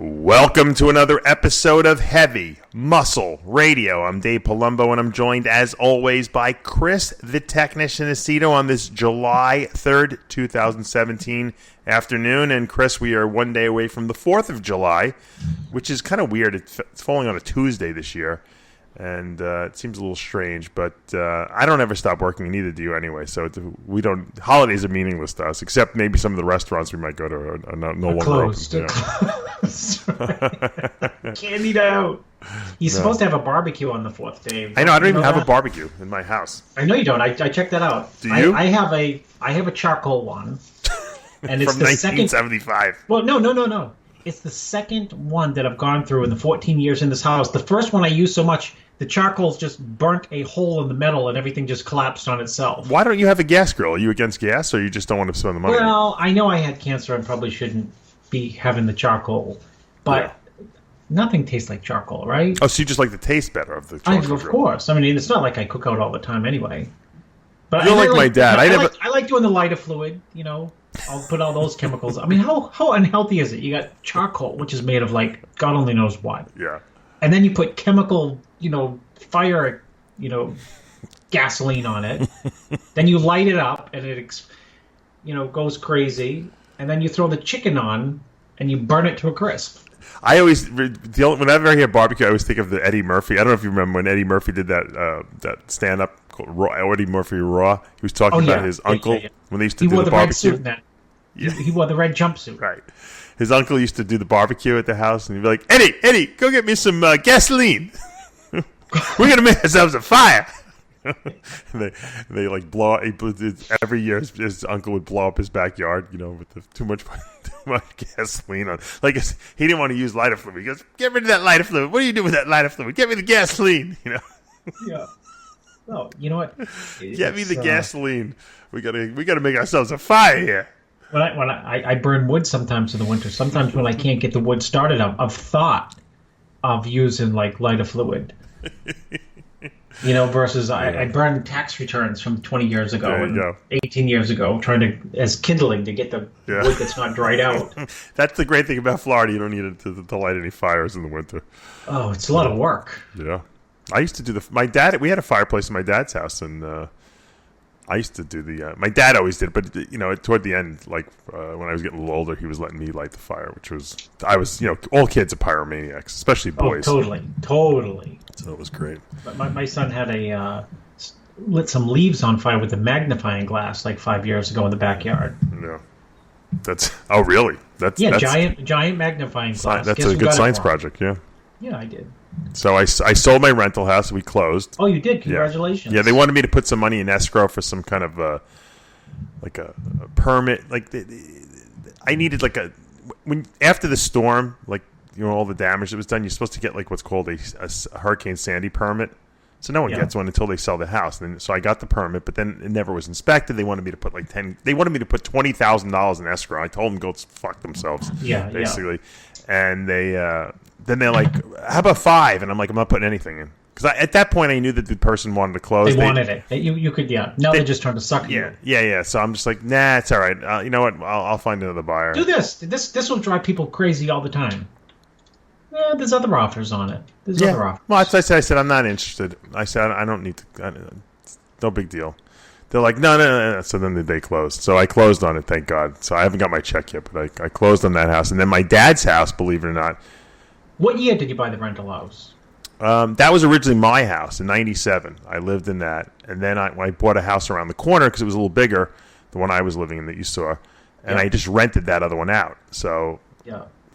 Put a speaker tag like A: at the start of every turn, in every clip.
A: Welcome to another episode of Heavy Muscle Radio. I'm Dave Palumbo, and I'm joined, as always, by Chris, the Technician Aceto, on this July 3rd, 2017 afternoon. And Chris, we are one day away from the 4th of July, which is kind of weird. It's falling on a Tuesday this year, and it seems a little strange. But I don't ever stop working, and neither do you anyway. So we don't. Holidays are meaningless to us, except maybe some of the restaurants we might go to are no longer
B: closed.
A: open.
B: Can't eat out. You're supposed to have a barbecue on the 4th, Dave.
A: I know. I don't even have a barbecue in my house.
B: I know you don't. I checked that out.
A: Do you?
B: I have a charcoal one, and it's
A: from
B: the
A: 1975.
B: second. Well, no. It's the second one that I've gone through in the 14 years in this house. The first one I used so much, the charcoal's just burnt a hole in the metal, and everything just collapsed on itself.
A: Why don't you have a gas grill? Are you against gas, or you just don't want to spend the money?
B: Well, I know I had cancer and probably shouldn't be having the charcoal, but nothing tastes like charcoal, right?
A: Oh, so you just like the taste better of the charcoal
B: Of
A: grill.
B: course. I mean, it's not like I cook out all the time anyway. But
A: You're like my dad.
B: I like doing the lighter fluid, you know. I'll put all those chemicals. I mean, how unhealthy is it? You got charcoal, which is made of, like, God only knows what.
A: Yeah.
B: And then you put chemical, fire, gasoline on it. Then you light it up, and it, goes crazy. And then you throw the chicken on, and you burn it to a crisp.
A: I always, whenever I hear barbecue, I always think of the Eddie Murphy. I don't know if you remember when Eddie Murphy did that stand-up called Eddie Murphy Raw. He was talking about his uncle when they used to do the barbecue.
B: He wore the red jumpsuit.
A: Right. His uncle used to do the barbecue at the house, and he'd be like, Eddie, go get me some gasoline. We're going to make ourselves a fire. and they like blow up. Every year his uncle would blow up his backyard, with too much gasoline on. Like, he didn't want to use lighter fluid. He goes, get rid of that lighter fluid. What do you do with that lighter fluid? Get me the gasoline.
B: Yeah. Well, you know what?
A: Get me the gasoline. We gotta make ourselves a fire here.
B: When I burn wood sometimes in the winter. Sometimes when I can't get the wood started, I've thought of using like lighter fluid. Versus I burned tax returns from 20 years ago and 18 years ago, as kindling to get the wood that's not dried out.
A: That's the great thing about Florida. You don't need it to light any fires in the winter.
B: Oh, it's a lot of work.
A: Yeah. I used to do my dad, we had a fireplace in my dad's house, and I used to do my dad always did, but, toward the end, like, when I was getting a little older, he was letting me light the fire, all kids are pyromaniacs, especially boys.
B: Oh, totally.
A: So it was great.
B: But my son had lit some leaves on fire with a magnifying glass like 5 years ago in the backyard.
A: Yeah. Oh, really? That's
B: giant magnifying glass.
A: That's a good science project, yeah.
B: Yeah, I did.
A: So I sold my rental house. We closed.
B: Oh, you did? Congratulations.
A: Yeah, they wanted me to put some money in escrow for some kind of a permit. Like I needed after the storm, all the damage that was done, you're supposed to get like what's called a Hurricane Sandy permit. So no one gets one until they sell the house. And so I got the permit, but then it never was inspected. They wanted me to put They wanted me to put $20,000 in escrow. I told them go fuck themselves.
B: Yeah,
A: basically. Yeah. And then they're like, how about 5? And I'm like, I'm not putting anything in. Because at that point, I knew that the person wanted to close.
B: They wanted it. You could, Now they're just trying to suck you.
A: Yeah. So I'm just like, nah, it's all right. You know what? I'll find another buyer.
B: Do this. This will drive people crazy all the time. There's other offers on it. Other offers.
A: Well, I said, I'm not interested. I said, I don't need to. No big deal. They're like, no. So then they closed. So I closed on it, thank God. So I haven't got my check yet, but I closed on that house. And then my dad's house, believe it or not.
B: What year did you buy the rental house?
A: That was originally my house in '97. I lived in that. And then I bought a house around the corner because it was a little bigger, the one I was living in that you saw. And I just rented that other one out. So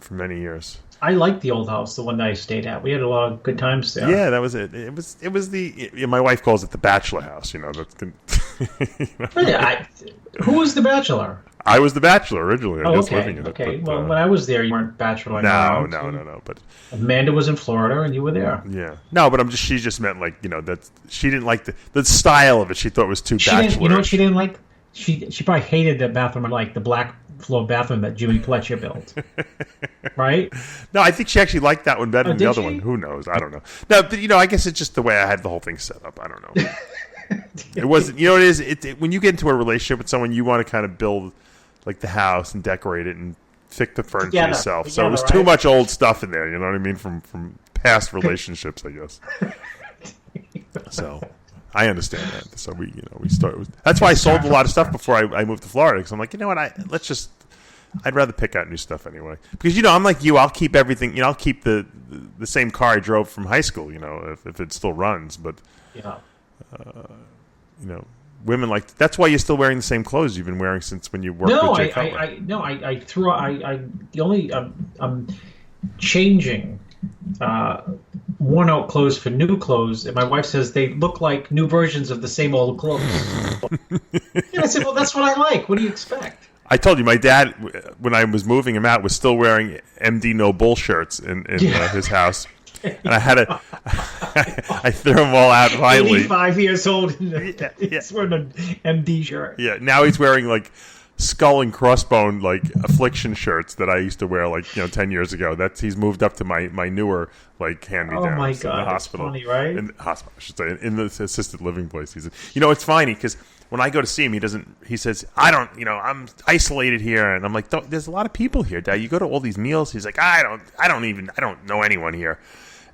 A: for many years.
B: I liked the old house, the one that I stayed at. We had a lot of good times there.
A: Yeah, that was it. It was my wife calls it the bachelor house. That's
B: Who was the bachelor?
A: I was the bachelor originally. I was living in it.
B: Okay. Well, when I was there, you weren't bachelor.
A: No. But
B: Amanda was in Florida, and you were there.
A: Yeah. No, but she just meant that she didn't like the style of it. She thought it was too bachelor.
B: You know what she didn't like? She probably hated the bathroom, like the black floor bathroom that Jimmy Pletcher built. Right?
A: No, I think she actually liked that one better than the other one. Who knows? I don't know. No, but I guess it's just the way I had the whole thing set up. I don't know. It wasn't. It is. When you get into a relationship with someone, you want to kind of build like the house and decorate it and pick the furniture
B: Together,
A: yourself. So it was too much old stuff in there. You know what I mean? From past relationships, I guess. So I understand that. So we started. That's why I sold a lot of stuff before I moved to Florida, because I'm like, you know what? I'd rather pick out new stuff anyway. Because I'm like you. I'll keep everything. I'll keep the same car I drove from high school. If it still runs. But women that's why you're still wearing the same clothes you've been wearing since when you worked with Jay Cutler.
B: I'm changing worn out clothes for new clothes, and my wife says they look like new versions of the same old clothes. I said, well, that's what I like. What do you expect?
A: I told you, my dad, when I was moving him out, was still wearing MD No Bull shirts in his house. And I had I threw them all out finally.
B: 85 years old. He's wearing an MD shirt.
A: Yeah, now he's wearing like skull and crossbone affliction shirts that I used to wear 10 years ago. He's moved up to my newer hand-me-downs.
B: Oh my
A: in
B: God,
A: the hospital.
B: that's funny, right?
A: In the hospital, I should say, in the assisted living place. It's funny because when I go to see him, he says, I'm isolated here, and I'm like, there's a lot of people here, Dad. You go to all these meals. He's like, I don't know anyone here.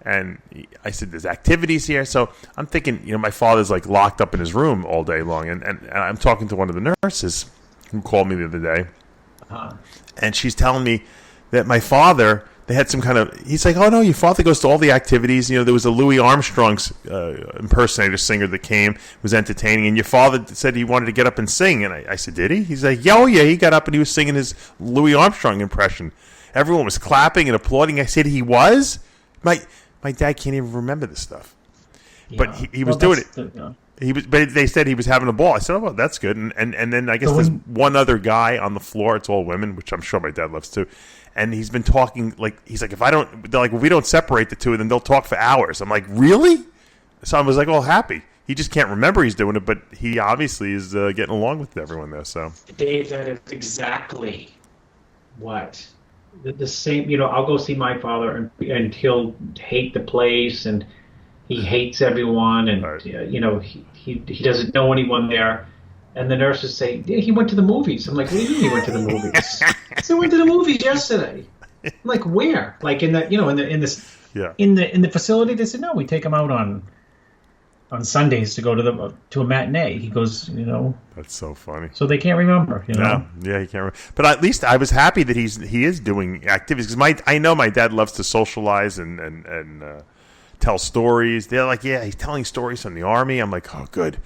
A: And I said, there's activities here. So I'm thinking, my father's locked up in his room all day long, and I'm talking to one of the nurses who called me the other day, and she's telling me that my father, they had some kind of, he's like, oh no, your father goes to all the activities. There was a Louis Armstrong's impersonator singer that came, was entertaining, and your father said he wanted to get up and sing. And I said, did he? He's like, yeah, he got up and he was singing his Louis Armstrong impression. Everyone was clapping and applauding. I said, he was? My dad can't even remember this stuff. Yeah. But he was doing it. But they said he was having a ball. I said, oh, well, that's good. And then I guess there's one other guy on the floor. It's all women, which I'm sure my dad loves too. And he's been talking he's like, if we don't separate the two, then they'll talk for hours. I'm like, really? So I was like, all happy. He just can't remember he's doing it, but he obviously is getting along with everyone there. So
B: Dave, that is exactly what the same. I'll go see my father, and he'll hate the place, and he hates everyone, and right. He doesn't know anyone there. And the nurses say, yeah, he went to the movies. I'm like, what do you mean he went to the movies? I said, I went to the movies yesterday. I'm like, where? In the facility? They said, no, we take him out on Sundays to go to a matinee. He goes,
A: That's so funny.
B: So they can't remember,
A: Yeah, he can't remember. But at least I was happy that he is doing activities, because I know my dad loves to socialize and tell stories. They're like, yeah, he's telling stories from the Army. I'm like, oh, good.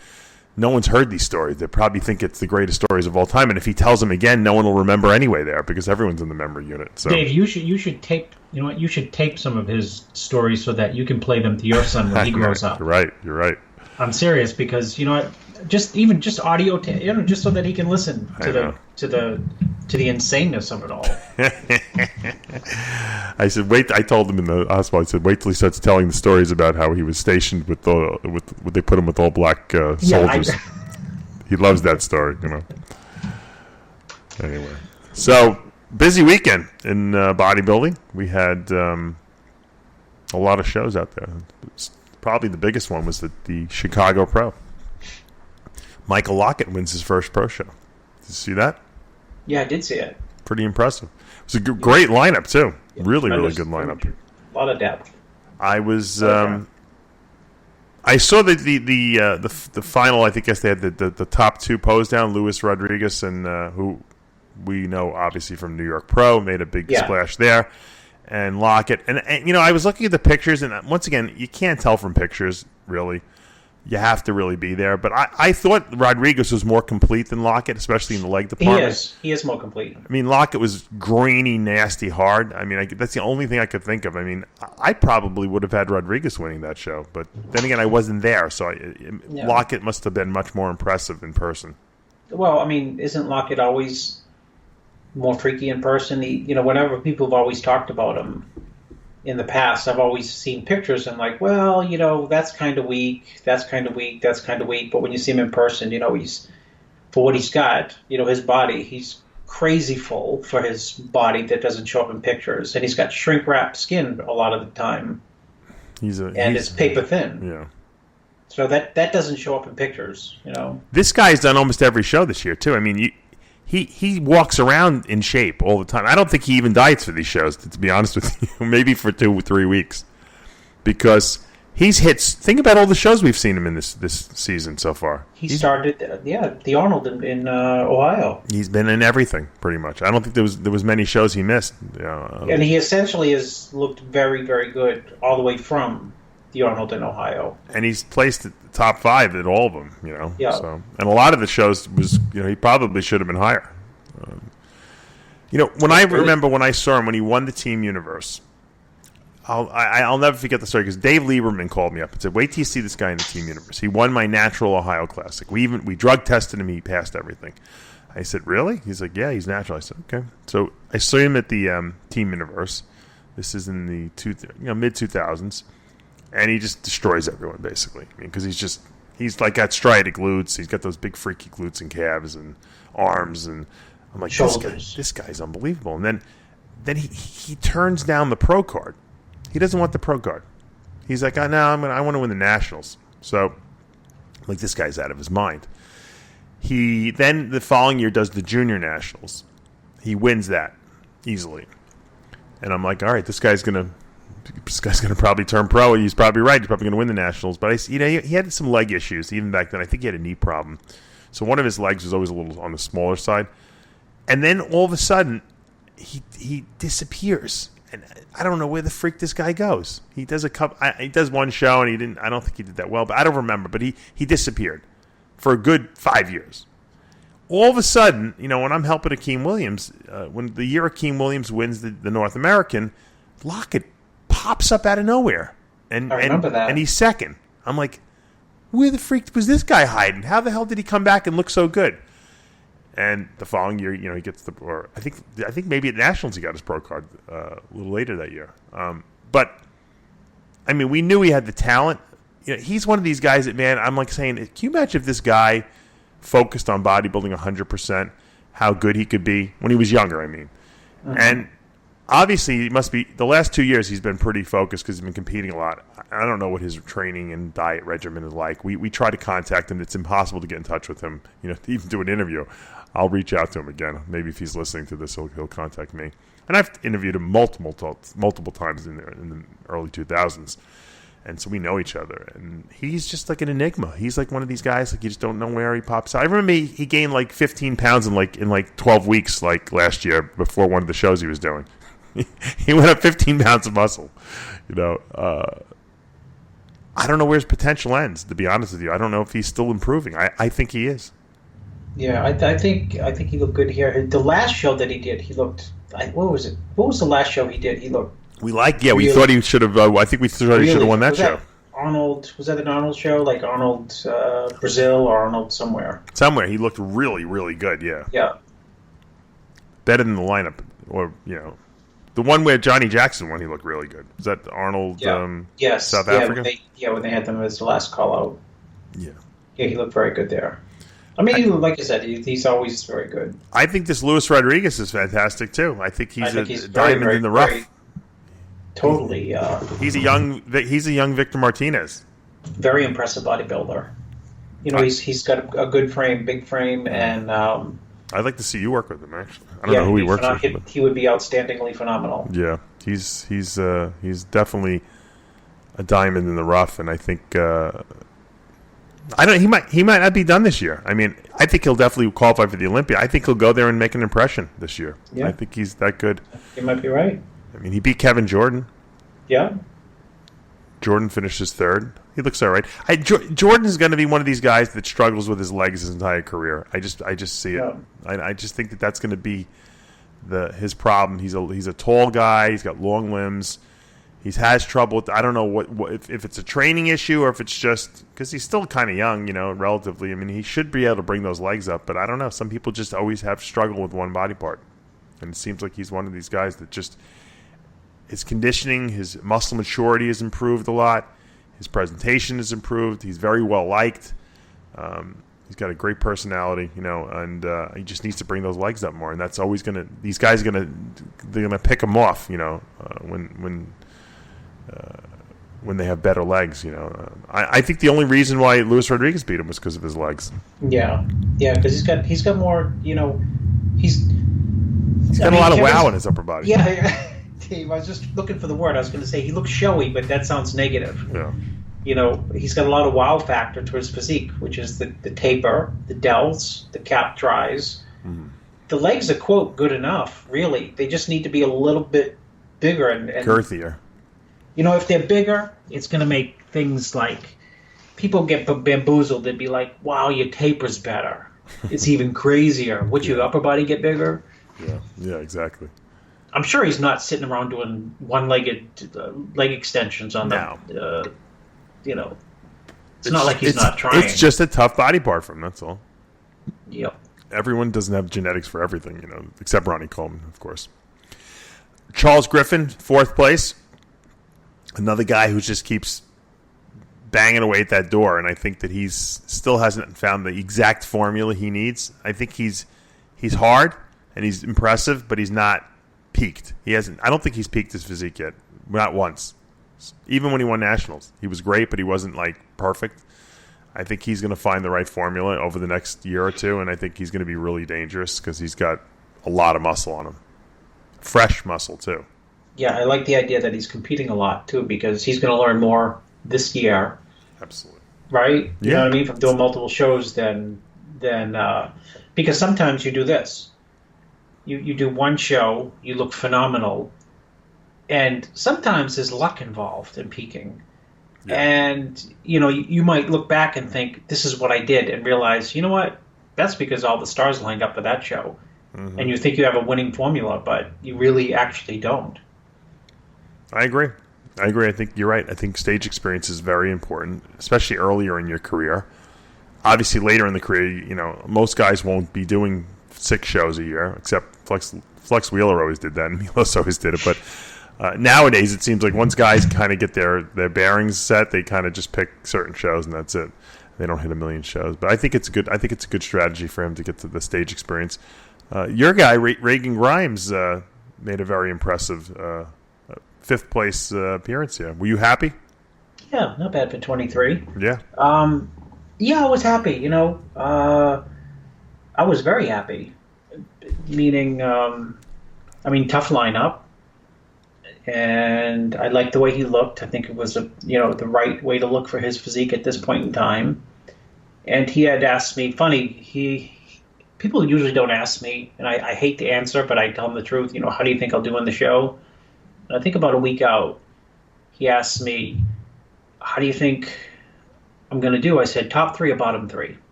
A: No one's heard these stories. They probably think it's the greatest stories of all time. And if he tells them again, no one will remember anyway there, because everyone's in the memory unit. So
B: Dave, you should tape. You know what? You should tape some of his stories so that you can play them to your son when he grows up.
A: You're right.
B: I'm serious, because just audio, just so that he can listen to the insaneness of it all.
A: I said, wait. I told him in the hospital. I said, wait till he starts telling the stories about how he was stationed with they put him with all black soldiers. He loves that story, Anyway, so busy weekend in bodybuilding. We had a lot of shows out there. Probably the biggest one was the Chicago Pro. Michael Lockett wins his first pro show. Did you see that?
B: Yeah, I did see it.
A: Pretty impressive. It was a great lineup too. Yeah, really good lineup.
B: A lot of depth.
A: I was. I saw the final. I think they had the top two pose down. Luis Rodriguez and who we know obviously from New York Pro, made a big splash there. And Lockett, and I was looking at the pictures, and once again, you can't tell from pictures really. You have to really be there. But I thought Rodriguez was more complete than Lockett, especially in the leg department.
B: He is more complete.
A: I mean, Lockett was grainy, nasty, hard. I mean, that's the only thing I could think of. I mean, I probably would have had Rodriguez winning that show. But then again, I wasn't there, so Lockett must have been much more impressive in person.
B: Well, I mean, isn't Lockett always more freaky in person? Whenever people have always talked about him in the past, I've always seen pictures and like, well, that's kind of weak, that's kind of weak, that's kind of weak. But when you see him in person, he's, for what he's got, his body, he's crazy full for his body that doesn't show up in pictures. And he's got shrink-wrapped skin a lot of the time. It's paper thin.
A: Yeah.
B: So that doesn't show up in pictures,
A: This guy's done almost every show this year, too. I mean, he walks around in shape all the time. I don't think he even diets for these shows, to be honest with you. Maybe for 2 or 3 weeks, because he's hit. Think about all the shows we've seen him in this season so far.
B: He's started, the Arnold in Ohio.
A: He's been in everything pretty much. I don't think there was many shows he missed.
B: And he essentially has looked very, very good all the way from the Arnold in Ohio.
A: And he's placed at the top 5 at all of them.
B: Yeah.
A: So, and a lot of the shows was he probably should have been higher. When I remember when I saw him when he won the Team Universe. I'll never forget the story because Dave Lieberman called me up and said, "Wait till you see this guy in the Team Universe. He won my Natural Ohio Classic. We drug tested him. He passed everything." I said, "Really?" He's like, "Yeah, he's natural." I said, "Okay." So I saw him at the Team Universe. This is in the mid 2000s, and he just destroys everyone basically. Because he's like got striated glutes. He's got those big freaky glutes and calves and arms, and I'm like, this guy's unbelievable. And then he turns down the pro card. He doesn't want the pro card. He's like, "No, I want to win the nationals." So, like, this guy's out of his mind. He then the following year does the junior nationals. He wins that easily, and I'm like, "All right, this guy's gonna probably turn pro. He's probably right. He's probably gonna win the nationals." But he had some leg issues even back then. I think he had a knee problem, so one of his legs was always a little on the smaller side. And then all of a sudden, he disappears. And I don't know where the freak this guy goes. He does he does one show, and I don't think he did that well, but I don't remember. But he disappeared for a good 5 years. All of a sudden, when I'm helping Akeem Williams, when the year Akeem Williams wins the North American, Lockett pops up out of nowhere, and
B: I remember that.
A: And he's second. I'm like, where the freak was this guy hiding? How the hell did he come back and look so good? And the following year, he gets I think maybe at Nationals he got his pro card a little later that year. But I mean, we knew he had the talent. He's one of these guys that, man, I'm like saying, can you imagine if this guy focused on bodybuilding 100%, how good he could be when he was younger? I mean, and obviously he must be. The last 2 years he's been pretty focused because he's been competing a lot. I don't know what his training and diet regimen is like. We try to contact him. It's impossible to get in touch with him. To even do an interview. I'll reach out to him again. Maybe if he's listening to this, he'll contact me. And I've interviewed him multiple times in the early 2000s, and so we know each other. And he's just like an enigma. He's like one of these guys like you just don't know where he pops out. I remember he gained like 15 pounds in 12 weeks like last year before one of the shows he was doing. He went up 15 pounds of muscle. I don't know where his potential ends. To be honest with you, I don't know if he's still improving. I think he is.
B: Yeah, I think he looked good here. The last show that he did, he looked. What was it? What was the last show he did? He looked.
A: We thought he should have. I think we thought he should have won that show.
B: Was that an Arnold show? Like Arnold Brazil or Arnold somewhere?
A: Somewhere he looked really, really good. Yeah.
B: Yeah.
A: Better than the lineup, or the one where Johnny Jackson won. He looked really good. Was that Arnold?
B: Yeah. Yes.
A: South Africa.
B: When they had them as the last call out.
A: Yeah.
B: Yeah, he looked very good there. I mean, like I said, he's always very good.
A: I think this Luis Rodriguez is fantastic too. I think he's a diamond in the rough.
B: Totally.
A: He's a young Victor Martinez.
B: Very impressive bodybuilder. He's got a good frame, big frame, and.
A: I'd like to see you work with him. Actually, I don't know who he works with.
B: He would be outstandingly phenomenal.
A: Yeah, he's definitely a diamond in the rough, and I think. He might not be done this year. I mean, I think he'll definitely qualify for the Olympia. I think he'll go there and make an impression this year. Yeah. I think he's that good.
B: You might be right.
A: I mean, he beat Kevin Jordan.
B: Yeah.
A: Jordan finishes third. He looks all right. Jordan is going to be one of these guys that struggles with his legs his entire career. I just see it. I just think that's going to be his problem. He's a tall guy. He's got long limbs. He has trouble with. I don't know what if it's a training issue or if it's just because he's still kind of young, relatively. I mean, he should be able to bring those legs up, but I don't know. Some people just always have struggle with one body part, and it seems like he's one of these guys that just his conditioning, his muscle maturity has improved a lot. His presentation has improved. He's very well liked. He's got a great personality, and he just needs to bring those legs up more. And that's always these guys are gonna pick him off, when they have better legs, I think the only reason why Luis Rodriguez beat him was because of his legs.
B: Yeah, because he's got more, He's
A: got a lot of wow in his upper body.
B: Yeah, Dave, I was just looking for the word. I was going to say he looks showy, but that sounds negative.
A: Yeah.
B: You know, he's got a lot of wow factor to his physique, which is the taper, the delts, the cap dries. Mm. The legs are, quote, good enough, really. They just need to be a little bit bigger. And
A: girthier.
B: You know, if they're bigger, it's going to make things like people get bamboozled. They'd be like, wow, your taper's better. It's even crazier. Would your upper body get bigger?
A: Yeah, exactly.
B: I'm sure he's not sitting around doing one-legged leg extensions on the, you know, it's not like he's not trying.
A: It's just a tough body part for him, that's all.
B: Yep.
A: Everyone doesn't have genetics for everything, you know, except Ronnie Coleman, of course. Charles Griffin, 4th place. Another guy who just keeps banging away at that door, and I think that he's still hasn't found the exact formula he needs. I think he's hard and he's impressive, but he's not peaked. He hasn't. I don't think he's peaked his physique yet. Not once. Even when he won nationals, he was great, but he wasn't like perfect. I think he's going to find the right formula over the next year or two, and I think he's going to be really dangerous because he's got a lot of muscle on him. Fresh muscle, too.
B: Yeah, I like the idea that he's competing a lot, too, because he's going to learn more this year.
A: Absolutely.
B: Right? You know what I mean? From doing multiple shows than because sometimes you do this. You do one show, you look phenomenal, and sometimes there's luck involved in peaking. Yeah. And, you know, you might look back and think, this is what I did, and realize, you know what? That's because all the stars lined up for that show. Mm-hmm. And you think you have a winning formula, but you really actually don't.
A: I agree. I think you're right. I think stage experience is very important, especially earlier in your career. Obviously, later in the career, you know, most guys won't be doing 6 shows a year, except Flex Wheeler always did that, and Milos always did it. But nowadays, it seems like once guys kind of get their bearings set, they kind of just pick certain shows, and that's it. They don't hit a million shows. But I think it's a good strategy for him to get to the stage experience. Your guy, Reagan Grimes, made a very impressive 5th place appearance here. Were you happy?
B: Yeah, not bad for 23.
A: Yeah.
B: Yeah, I was happy. You know, I was very happy. Meaning, tough lineup, and I liked the way he looked. I think it was the right way to look for his physique at this point in time. And he had asked me. Funny, people usually don't ask me, and I hate to answer, but I tell them the truth. You know, how do you think I'll do in the show? And I think about a week out, he asked me, how do you think I'm going to do? I said, top 3 or bottom 3.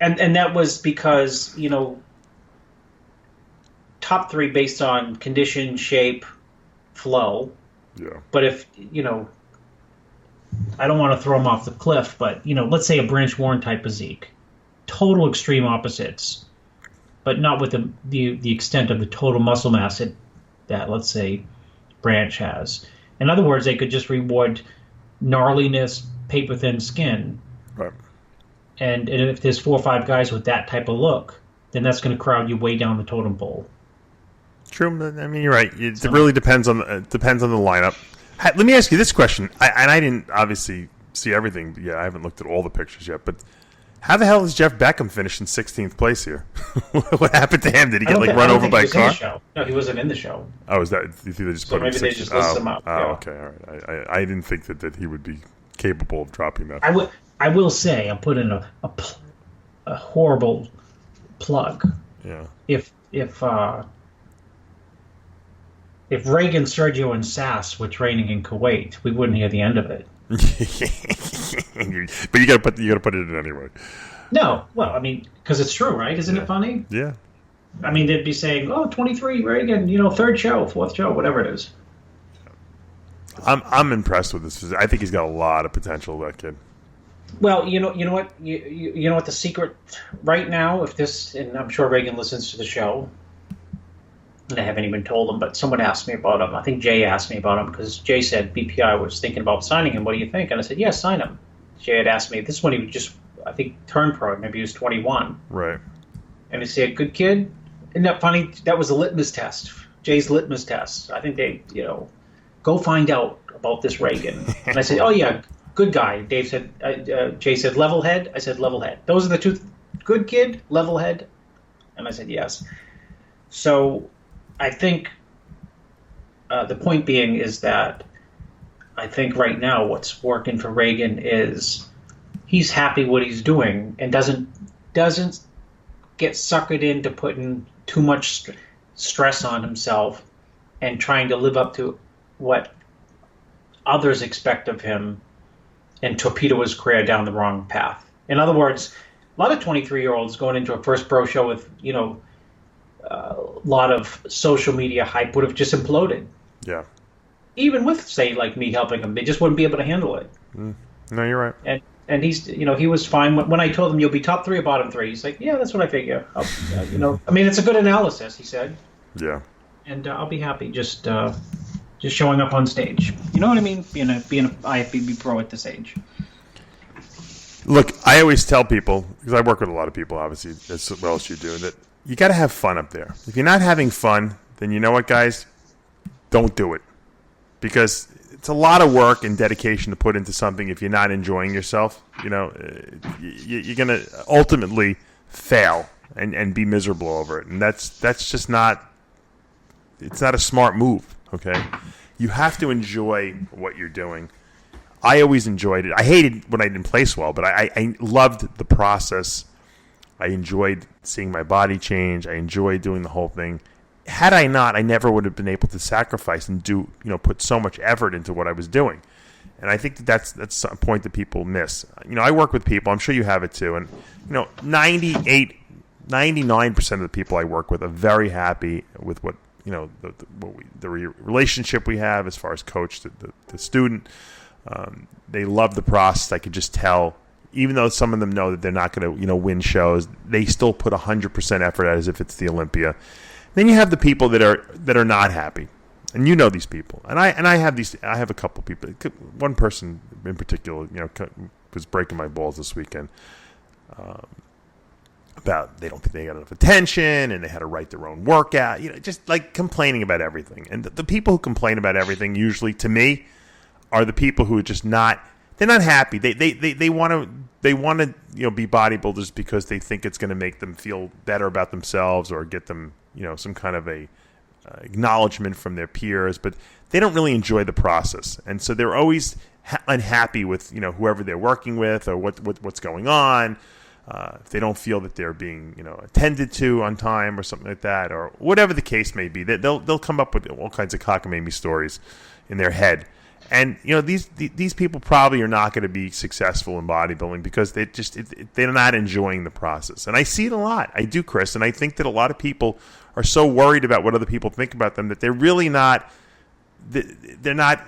B: And that was because, you know, top 3 based on condition, shape, flow.
A: Yeah.
B: But if, you know, I don't want to throw him off the cliff, but, you know, let's say a Branch Warren type physique. Total extreme opposites, but not with the extent of the total muscle mass that, let's say, Branch has. In other words, they could just reward gnarliness, paper-thin skin.
A: Right.
B: And if there's 4 or 5 guys with that type of look, then that's going to crowd you way down the totem pole.
A: True. I mean, you're right. It really depends on the lineup. Let me ask you this question. I didn't obviously see everything. Yeah, I haven't looked at all the pictures yet, but how the hell is Jeff Beckham finish in 16th place here? What happened to him? Did he get run over by a car?
B: No, he wasn't in the show.
A: Oh, is that? You think they just put him?
B: Maybe they just listed him up.
A: Oh, okay, all right. I didn't think that he would be capable of dropping that.
B: I will say, I'm putting a horrible plug.
A: Yeah.
B: If Reagan, Sergio, and Sass were training in Kuwait, we wouldn't hear the end of it.
A: But you got to put it in anyway.
B: No, well, I mean, because it's true, right? Isn't it funny?
A: Yeah.
B: I mean, they'd be saying, "Oh, 23, Reagan, 3rd show, 4th show, whatever it is."
A: I'm impressed with this. I think he's got a lot of potential, that kid.
B: Well, you know what, you know what the secret right now, and I'm sure Reagan listens to the show. And I haven't even told him, but someone asked me about him. I think Jay asked me about him because Jay said BPI was thinking about signing him. What do you think? And I said, yes, sign him. Jay had asked me. This is when he just, I think, turned pro. Maybe he was 21.
A: Right.
B: And he said, good kid. Isn't that funny? That was a litmus test. Jay's litmus test. I think they, go find out about this Reagan. And I said, oh, yeah, good guy. Dave said, Jay said, level head. I said, level head. Those are the two. Good kid, level head. And I said, yes. So I think the point being is that I think right now what's working for Reagan is he's happy what he's doing and doesn't get suckered into putting too much stress on himself and trying to live up to what others expect of him and torpedo his career down the wrong path. In other words, a lot of 23-year-olds going into a first pro show with, a lot of social media hype would have just imploded.
A: Yeah.
B: Even with, say, like me helping them, they just wouldn't be able to handle it.
A: No, you're right.
B: And he's, he was fine. When I told him you'll be top 3 or bottom 3, he's like, yeah, that's what I figure. I mean, it's a good analysis, he said.
A: Yeah.
B: And I'll be happy just showing up on stage. You know what I mean? Being an IFBB pro at this age.
A: Look, I always tell people, because I work with a lot of people, obviously, as well as you do, that you got to have fun up there. If you're not having fun, then you know what, guys? Don't do it. Because it's a lot of work and dedication to put into something if you're not enjoying yourself. You're going to ultimately fail and be miserable over it. And that's just not, it's not a smart move, okay? You have to enjoy what you're doing. I always enjoyed it. I hated when I didn't place well, but I loved the process. I enjoyed seeing my body change. I enjoyed doing the whole thing. Had I not, I never would have been able to sacrifice and put so much effort into what I was doing. And I think that's a point that people miss. I work with people. I'm sure you have it too. And 99% of the people I work with are very happy with what the relationship we have as far as coach to the student. They love the process. I could just tell. Even though some of them know that they're not going to win shows, they still put 100% effort out as if it's the Olympia. Then you have the people that are not happy, and these people. And I have these. I have a couple people. One person in particular, was breaking my balls this weekend about they don't think they got enough attention, and they had to write their own workout. Just like complaining about everything. And the people who complain about everything usually, to me, are the people who are just not. They're not happy. They want to be bodybuilders because they think it's going to make them feel better about themselves or get them some kind of a acknowledgement from their peers, but they don't really enjoy the process, and so they're always unhappy with whoever they're working with or what's going on. If they don't feel that they're being attended to on time or something like that, or whatever the case may be, they'll come up with all kinds of cockamamie stories in their head. And these people probably are not going to be successful in bodybuilding because they're not enjoying the process. And I see it a lot. I do, Chris. And I think that a lot of people are so worried about what other people think about them that they're really not. They're not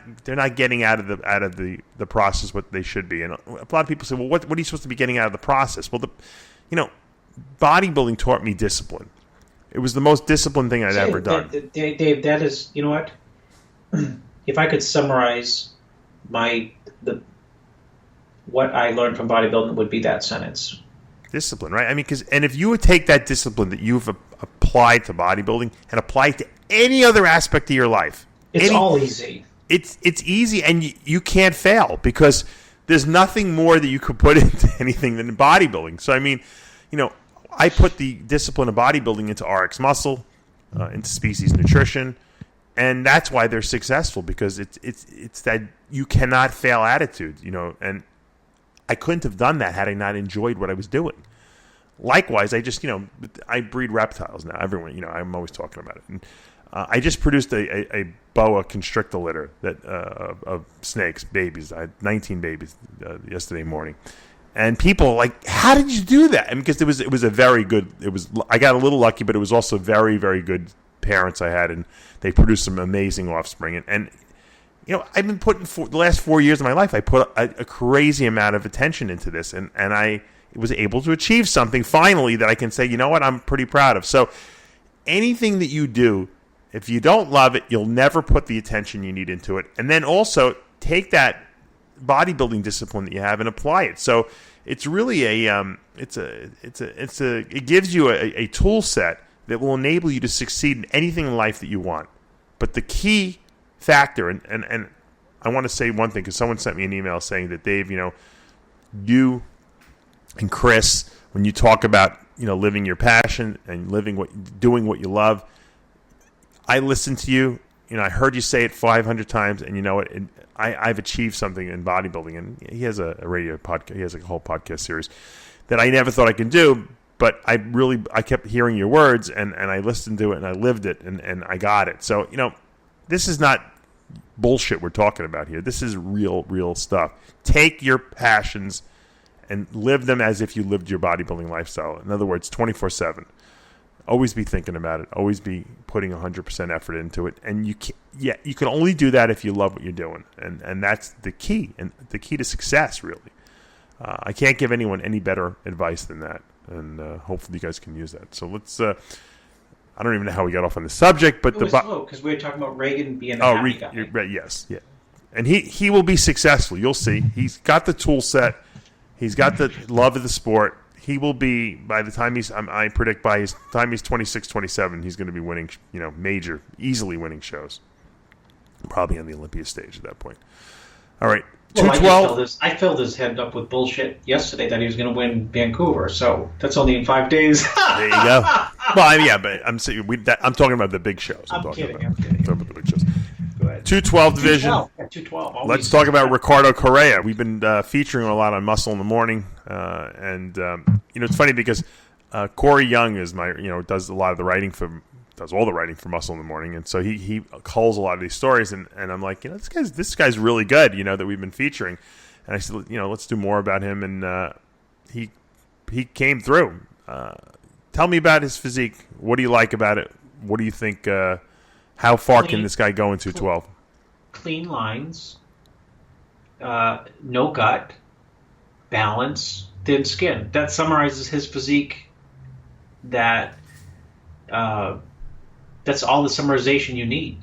A: getting out of the process what they should be. And a lot of people say, well, what are you supposed to be getting out of the process? Well, bodybuilding taught me discipline. It was the most disciplined thing I'd ever done.
B: Dave, that is, you know what? If I could summarize what I learned from bodybuilding, it would be that sentence.
A: Discipline, right? I mean, and if you would take that discipline that you've applied to bodybuilding and apply it to any other aspect of your life,
B: it's all easy.
A: It's easy, and you can't fail because there's nothing more that you could put into anything than bodybuilding. So I mean, I put the discipline of bodybuilding into RxMuscle, into Species Nutrition. And that's why they're successful, because it's that you cannot fail attitude, and I couldn't have done that had I not enjoyed what I was doing. Likewise, I just, I breed reptiles now. Everyone, I'm always talking about it. And I just produced a boa constrictor litter of snakes, babies. I had 19 babies yesterday morning. And people are like, how did you do that? And because it was a very good, I got a little lucky, but it was also very, very good parents I had, and they produced some amazing offspring. And I've been putting the last 4 years of my life, I put a crazy amount of attention into this, and I was able to achieve something finally that I can say, I'm pretty proud of. So anything that you do, if you don't love it, you'll never put the attention you need into it. And then also take that bodybuilding discipline that you have and apply it. So it's really it gives you a tool set that will enable you to succeed in anything in life that you want. But the key factor, and I want to say one thing, because someone sent me an email saying that, Dave, you and Chris, when you talk about, living your passion and doing what you love. I listened to you. I heard you say it 500 times, and you know what? I've achieved something in bodybuilding, and he has a radio podcast. He has a whole podcast series that I never thought I could do. But I kept hearing your words, and I listened to it, and I lived it, and I got it. So this is not bullshit we're talking about here. This is real stuff. Take your passions and live them as if you lived your bodybuilding lifestyle. In other words, 24/7. Always be thinking about it. Always be putting 100% effort into it. And you can only do that if you love what you're doing. And that's the key, and the key to success, really. I can't give anyone any better advice than that. And hopefully you guys can use that. So let's. I don't even know how we got off on the subject, but
B: because we were talking about Reagan being a happy guy.
A: Yes, yeah, and he will be successful. You'll see. He's got the tool set. He's got the love of the sport. He will be, by the time I predict by his time he's 26, 27, he's going to be winning, major, easily winning shows. Probably on the Olympia stage at that point. All right.
B: Well, 212. I filled his head up with bullshit yesterday that he was going to win Vancouver. So that's only in 5 days.
A: There you go. Well, yeah, but I'm saying I'm talking about the big shows.
B: I'm kidding.
A: I'm talking about the big shows.
B: Go ahead.
A: 212 division.
B: 212.
A: Let's talk about Ricardo Correa. We've been featuring a lot on Muscle in the Morning, and it's funny because Corey Young is does a lot of the writing does all the writing for Muscle in the Morning, and so he calls a lot of these stories, and I'm like, this guy's really good, that we've been featuring, and I said, let's do more about him, and he came through. Tell me about his physique. What do you like about it? What do you think? How far can this guy go in 212?
B: Clean lines, no gut, balance, thin skin. That summarizes his physique. That's all the summarization you need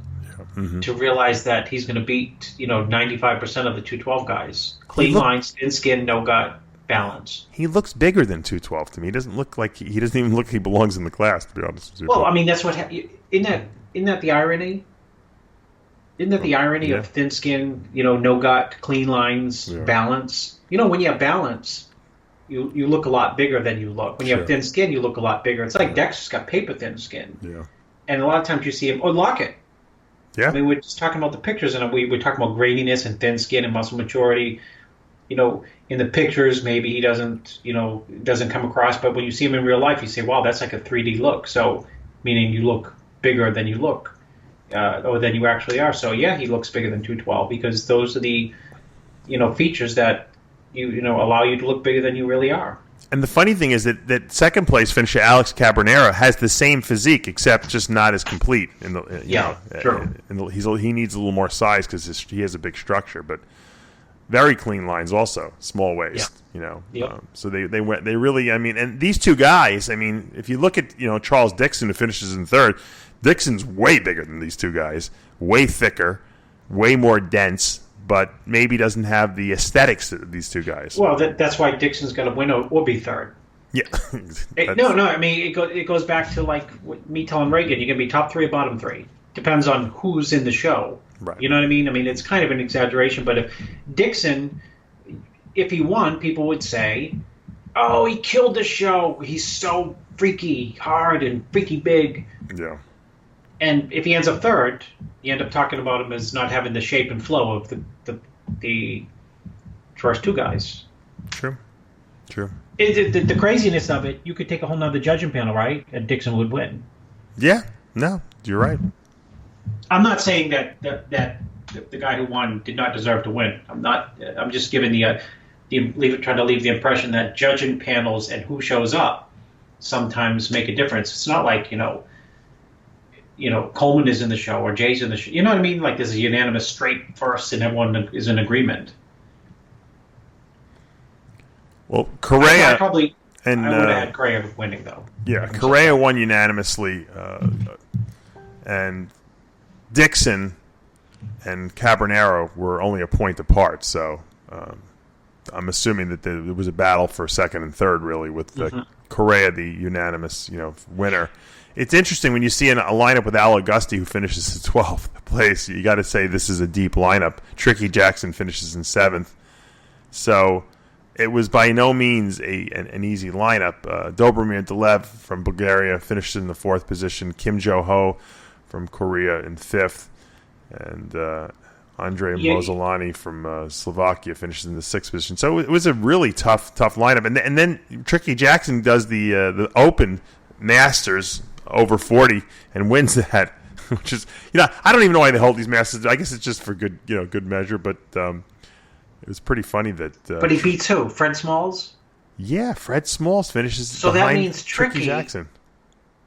B: to realize that he's going to beat 95% of the 212 guys. Clean lines, thin skin, no gut, balance.
A: He looks bigger than 212 to me. He doesn't look like he doesn't even look like he belongs in the class, to be honest with you.
B: Well, I mean, that's what isn't that the irony? Isn't that the irony of thin skin, no gut, clean lines, balance? When you have balance, you look a lot bigger than you look. When you have thin skin, you look a lot bigger. It's like Dexter's got paper thin skin. Yeah. And a lot of times you see him, Lockett. Yeah. I mean, we're just talking about the pictures, and we're talking about graininess and thin skin and muscle maturity. In the pictures, maybe he doesn't come across, but when you see him in real life, you say, wow, that's like a 3D look. So, meaning you look bigger than you look, or than you actually are. So, yeah, he looks bigger than 212 because those are the, features that allow you to look bigger than you really are.
A: And the funny thing is that second place finisher Alex Cabernero has the same physique, except just not as complete.
B: True.
A: He needs a little more size because he has a big structure, but very clean lines also, small waist. So they really. I mean, and these two guys. I mean, if you look at Charles Dixon, who finishes in third, Dixon's way bigger than these two guys, way thicker, way more dense. But maybe doesn't have the aesthetics of these two guys.
B: Well, that's why Dixon's got to win or be third.
A: Yeah.
B: No. I mean, it goes back to like me telling Reagan, you're going to be top 3 or bottom 3. Depends on who's in the show.
A: Right.
B: You know what I mean? I mean, it's kind of an exaggeration, but if Dixon, if he won, people would say, "Oh, he killed the show. He's so freaky hard and freaky big."
A: Yeah.
B: And if he ends up third, you end up talking about him as not having the shape and flow of the first two guys.
A: True.
B: The craziness of it, you could take a whole nother judging panel, right? And Dixon would win.
A: Yeah. No, you're right.
B: I'm not saying that the guy who won did not deserve to win. I'm just giving trying to leave the impression that judging panels and who shows up sometimes make a difference. It's not like Coleman is in the show or Jay's in the show. You know what I mean? Like there's a unanimous straight first and everyone is in agreement.
A: Well, Correa...
B: I would have had Correa winning, though.
A: Yeah, Correa won unanimously. And Dixon and Cabernero were only a point apart. So I'm assuming that there was a battle for second and third, really, with Correa, the unanimous winner. It's interesting when you see a lineup with Al Augusti, who finishes in 12th place. You got to say this is a deep lineup. Tricky Jackson finishes in 7th. So it was by no means an easy lineup. Dobromir Delev from Bulgaria finished in the 4th position. Kim Jo-ho from Korea in 5th. And Andrei Mozolani from Slovakia finishes in the 6th position. So it was a really tough lineup. And then Tricky Jackson does the Open Masters over 40 and wins that, which is, I don't even know why they hold these Masters. I guess it's just for good measure. But it was pretty funny that.
B: But he beats who? Fred Smalls?
A: Yeah, Fred Smalls finishes.
B: So that means
A: Tricky Jackson.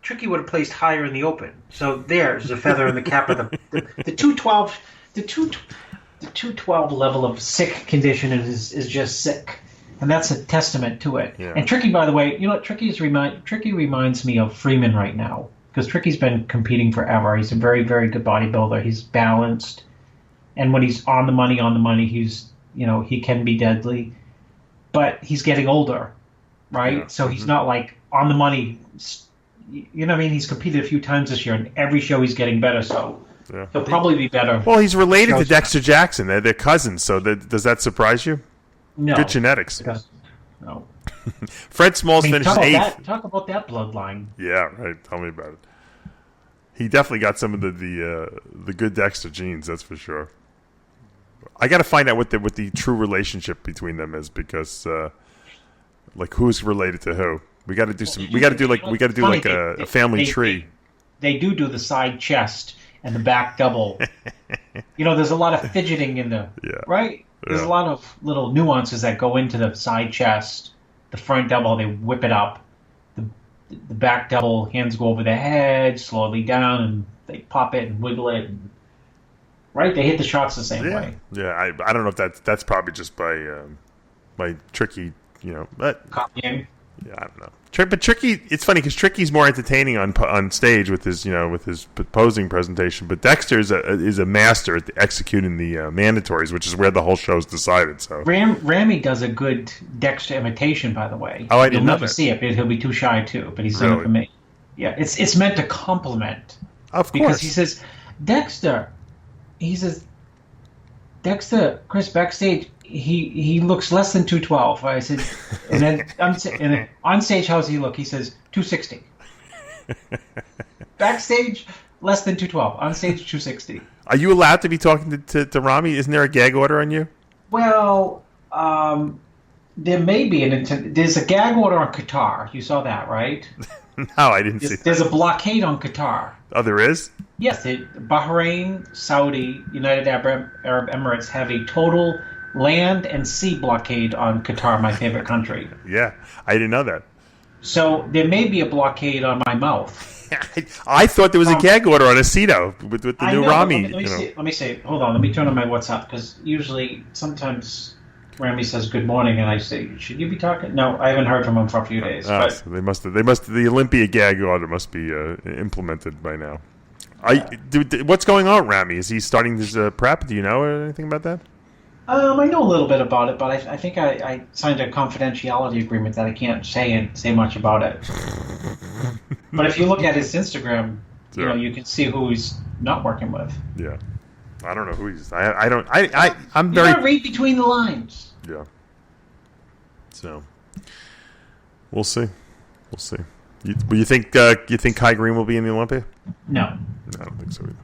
B: Tricky would have placed higher in the Open. So there's a feather in the cap of the 212. The 212 level of sick condition is just sick, and that's a testament to it.
A: Yeah.
B: And Tricky, by the way, Tricky reminds me of Freeman right now, because Tricky's been competing forever. He's a very, very good bodybuilder. He's balanced, and when he's on the money, he's he can be deadly, but he's getting older, right?
A: Yeah.
B: So he's not like on the money. You know what I mean? He's competed a few times this year, and every show he's getting better. So he'll probably be better.
A: Well, he's related to Dexter Jackson. They're cousins. So does that surprise you?
B: No.
A: Good genetics.
B: No.
A: Fred Smalls finishes 8th.
B: Talk about that bloodline.
A: Yeah, right. Tell me about it. He definitely got some of the good Dexter genes. That's for sure. I got to find out what the true relationship between them is, because like who's related to who. We got to do some. We got to do like a family tree.
B: They do the side chest and the back double. There's a lot of fidgeting in the right. There's a lot of little nuances that go into the side chest, the front double. They whip it up. The back double, hands go over the head, slowly down, and they pop it and wiggle it. Right, they hit the shots the same way.
A: Yeah, I don't know if that's probably just by Tricky, but
B: copying.
A: Yeah, I don't know. But Tricky, it's funny because Tricky's more entertaining on stage with his posing presentation. But Dexter is a master at executing the mandatories, which is where the whole show's decided. So
B: Ramy does a good Dexter imitation, by the way.
A: Oh, I didn't know
B: You'll never
A: that.
B: see it, but he'll be too shy too. But he's done it for me. Yeah, it's meant to compliment.
A: Of course,
B: because he says Dexter. He says Chris backstage. He looks less than 212. I said, and then on stage, how's he look? He says 260. Backstage, less than 212. On stage, 260.
A: Are you allowed to be talking to Rami? Isn't there a gag order on you?
B: Well, there may be there's a gag order on Qatar. You saw that, right?
A: No, I didn't see that.
B: There's a blockade on Qatar.
A: Oh, there is?
B: Yes, Bahrain, Saudi, United Arab Emirates have a total land and sea blockade on Qatar, my favorite country.
A: Yeah, I didn't know that.
B: So there may be a blockade on my mouth.
A: I thought there was a gag order on Aceto with the new Rami.
B: Let me see. Hold on. Let me turn on my WhatsApp, because sometimes Rami says good morning, and I say, should you be talking? No, I haven't heard from him for a few days.
A: So they must. The Olympia gag order must be implemented by now. What's going on, Rami? Is he starting his prep? Do you know anything about that?
B: I know a little bit about it, but I think I signed a confidentiality agreement that I can't say much about it. But if you look at his Instagram, you can see who he's not working with.
A: Yeah, I don't know who he's. I'm very.
B: You gotta read between the lines.
A: Yeah. So, we'll see. You think Kai Green will be in the Olympia?
B: No.
A: I don't think so either.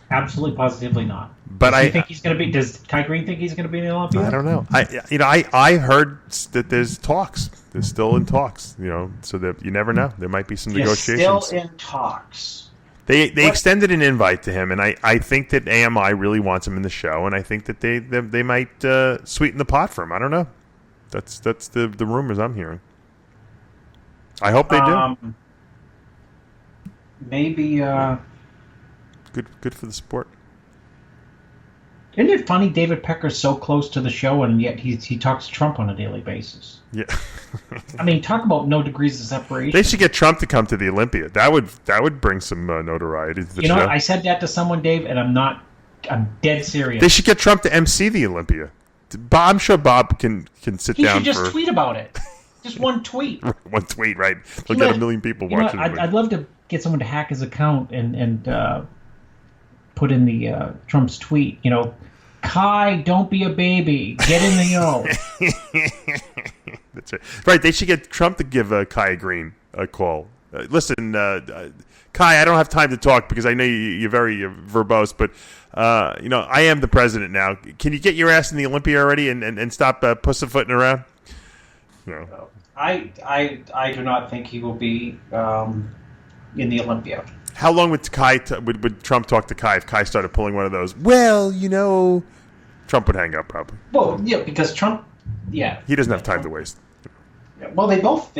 B: Absolutely, positively not.
A: But
B: Does Kai Green think he's going to be in the Olympia?
A: I don't know. I heard that there's talks. They're still in talks. So that you never know. There might be some negotiations.
B: Still in talks.
A: They extended an invite to him, and I think that AMI really wants him in the show, and I think that they might sweeten the pot for him. I don't know. That's the rumors I'm hearing. I hope they do.
B: Maybe.
A: Good for the sport.
B: Isn't it funny? David Pecker's so close to the show, and yet he talks to Trump on a daily basis.
A: Yeah.
B: I mean, talk about no degrees of separation.
A: They should get Trump to come to the Olympia. That would bring some notoriety to the show.
B: I said that to someone, Dave, and I'm dead serious.
A: They should get Trump to MC the Olympia. I'm sure Bob can sit down.
B: He should just tweet about it. Just one tweet.
A: One tweet, right? They'll get 1 million people watching.
B: I'd love to get someone to hack his account and put in the Trump's tweet. Kai, don't be a baby. Get in the yo.
A: That's right. Right, they should get Trump to give Kai Green a call. Listen, Kai, I don't have time to talk because I know you're very verbose, but I am the president now. Can you get your ass in the Olympia already and stop pussyfooting around? No.
B: I do not think he will be in the Olympia.
A: How long would would Trump talk to Kai if Kai started pulling one of those? Well, Trump would hang up probably.
B: Well, yeah, because Trump, yeah,
A: he doesn't have time to waste.
B: Yeah, well, they both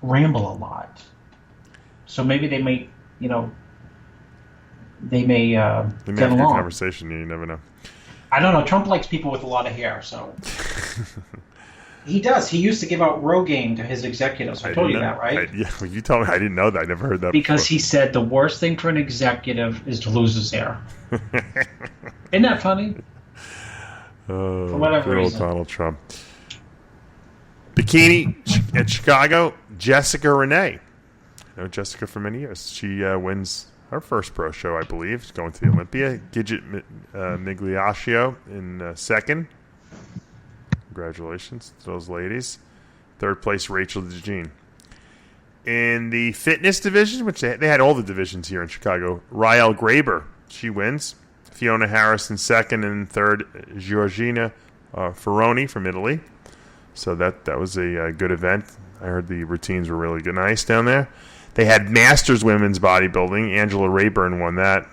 B: ramble a lot, so maybe they may, they may
A: get
B: have
A: a conversation. You never know.
B: I don't know. Trump likes people with a lot of hair, so he does. He used to give out Rogaine to his executives. I told you that, right?
A: Yeah, you told me. I didn't know that. I never heard that
B: because
A: before.
B: He said the worst thing for an executive is to lose his hair. Isn't that funny?
A: Oh,
B: for whatever
A: good old
B: reason.
A: Donald Trump. Bikini at Chicago, Jessica Renee. I know Jessica for many years. She wins her first pro show, I believe. She's going to the Olympia. Gidget Migliaccio in second. Congratulations to those ladies. Third place, Rachel DeJean. In the fitness division, which they had all the divisions here in Chicago, Rael Graber, she wins. Fiona Harris in second, and third, Giorgina Ferroni from Italy. So that was a good event. I heard the routines were really good, nice down there. They had Masters Women's Bodybuilding. Angela Rayburn won that.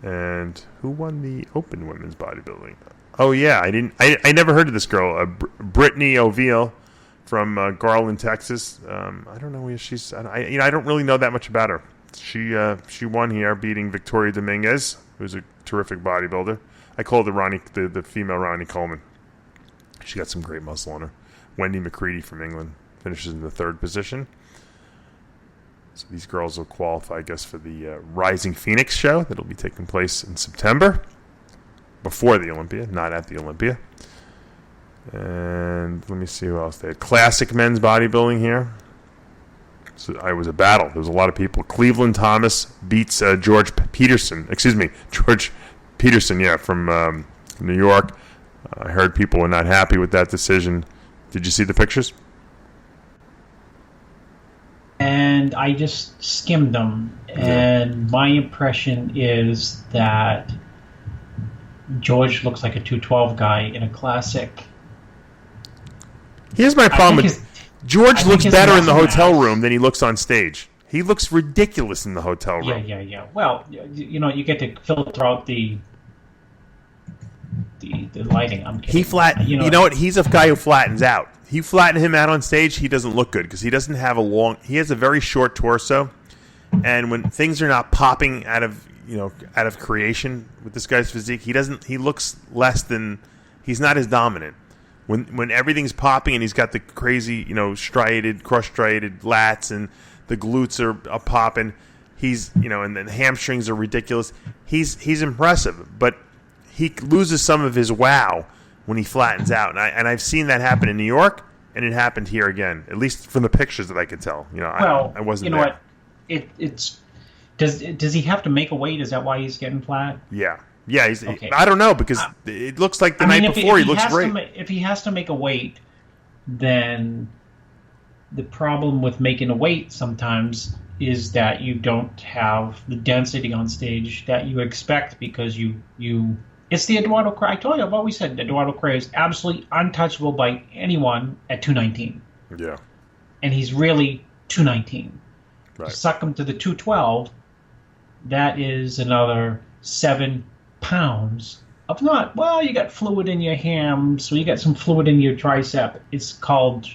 A: And who won the Open Women's Bodybuilding? Oh yeah, I never heard of this girl, Brittany Oville from Garland, Texas. I don't know where she's. I don't really know that much about her. She won here, beating Victoria Dominguez, who's a terrific bodybuilder. I call her the female Ronnie Coleman. She got some great muscle on her. Wendy McCready from England finishes in the third position. So these girls will qualify, I guess, for the Rising Phoenix show that'll be taking place in September, before the Olympia, not at the Olympia. And let me see who else they had. Classic men's bodybuilding here. So it was a battle. There was a lot of people. Cleveland Thomas beats George Peterson, from New York. I heard people were not happy with that decision. Did you see the pictures?
B: And I just skimmed them, and my impression is that George looks like a 212 guy in a classic.
A: Here's my problem with George looks better in the hotel room than he looks on stage. He looks ridiculous in the hotel room.
B: Yeah. Well, you get to filter out the lighting. I'm kidding.
A: You know what? He's a guy who flattens out. You flatten him out on stage, he doesn't look good because he doesn't have he has a very short torso, and when things are not popping out of creation with this guy's physique, he looks less than, he's not as dominant. When everything's popping and he's got the crazy, cross-striated lats and the glutes are popping, and the hamstrings are ridiculous. He's impressive, but he loses some of his wow when he flattens out, and I've seen that happen in New York, and it happened here again. At least from the pictures that I could tell. I wasn't there.
B: What? It's does he have to make a weight? Is that why he's getting flat?
A: Yeah. He's. Okay. I don't know because it looks like the night before he looks great.
B: If he has to make a weight, then the problem with making a weight sometimes is that you don't have the density on stage that you expect because you. It's the Eduardo Cray. I told you, I've always said Eduardo Cray is absolutely untouchable by anyone at 219.
A: Yeah.
B: And he's really 219.
A: Right.
B: Suck him to the 212, that is another 7 pounds of you got fluid in your ham, so you got some fluid in your tricep. It's called,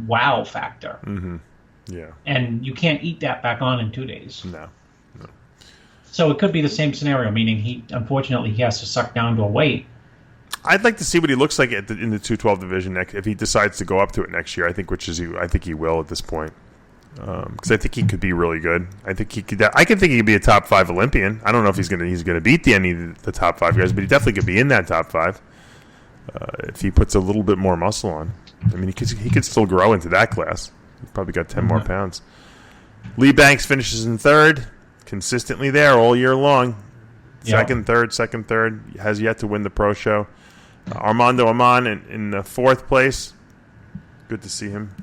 B: wow factor.
A: Mm-hmm. Yeah.
B: And you can't eat that back on in 2 days.
A: No.
B: So it could be the same scenario, meaning he has to suck down to a weight.
A: I'd like to see what he looks like in the 212 division if he decides to go up to it next year. I think he will at this point because I think he could be really good. I think he could. I can think he could be a top 5 Olympian. I don't know if he's gonna beat any of the top 5 guys, but he definitely could be in that top 5 if he puts a little bit more muscle on. I mean, he could still grow into that class. He's probably got 10 more pounds. Lee Banks finishes in third. Consistently there all year long. Second, third, has yet to win the pro show. Armando Aman in the fourth place. Good to see him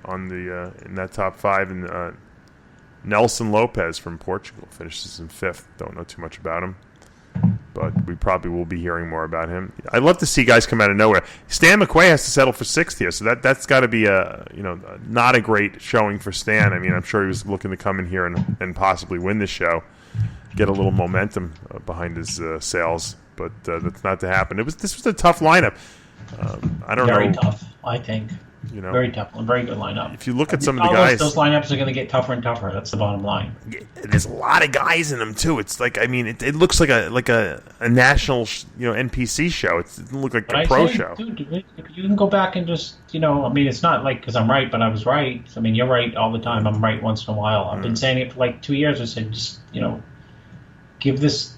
A: on the in that top five. And Nelson Lopez from Portugal finishes in fifth. Don't know too much about him, but we probably will be hearing more about him. I'd love to see guys come out of nowhere. Stan McQuay has to settle for sixth here, so that's got to be not a great showing for Stan. I mean, I'm sure he was looking to come in here and possibly win the show, get a little momentum behind his sails, but that's not to happen. This was a tough lineup. I don't know.
B: Very tough, I think. Very tough, a very good lineup.
A: If you look at some of the guys,
B: those lineups are going to get tougher and tougher. That's the bottom line.
A: There's a lot of guys in them too. It's like, I mean, it looks like a national NPC show. It doesn't look like a pro show.
B: Dude, you can go back and just I mean, it's not like because I'm right, but I was right. I mean, you're right all the time. I'm right once in a while. I've been saying it for like 2 years. I said, just give this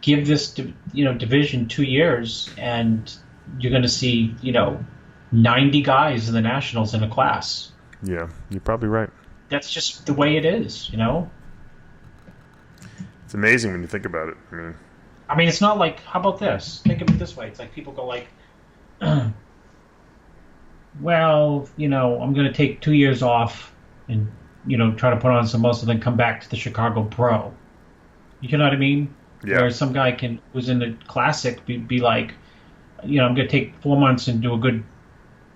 B: division 2 years, and you're going to see 90 guys in the nationals in a class.
A: Yeah, you're probably right.
B: That's just the way it is,
A: It's amazing when you think about it.
B: I mean, it's not like, how about this? Think of it this way. It's like people go like, well, I'm going to take 2 years off and, try to put on some muscle, then come back to the Chicago Pro. You know what I mean?
A: Yeah.
B: Where some guy who's in the Classic be like, I'm going to take 4 months and do a good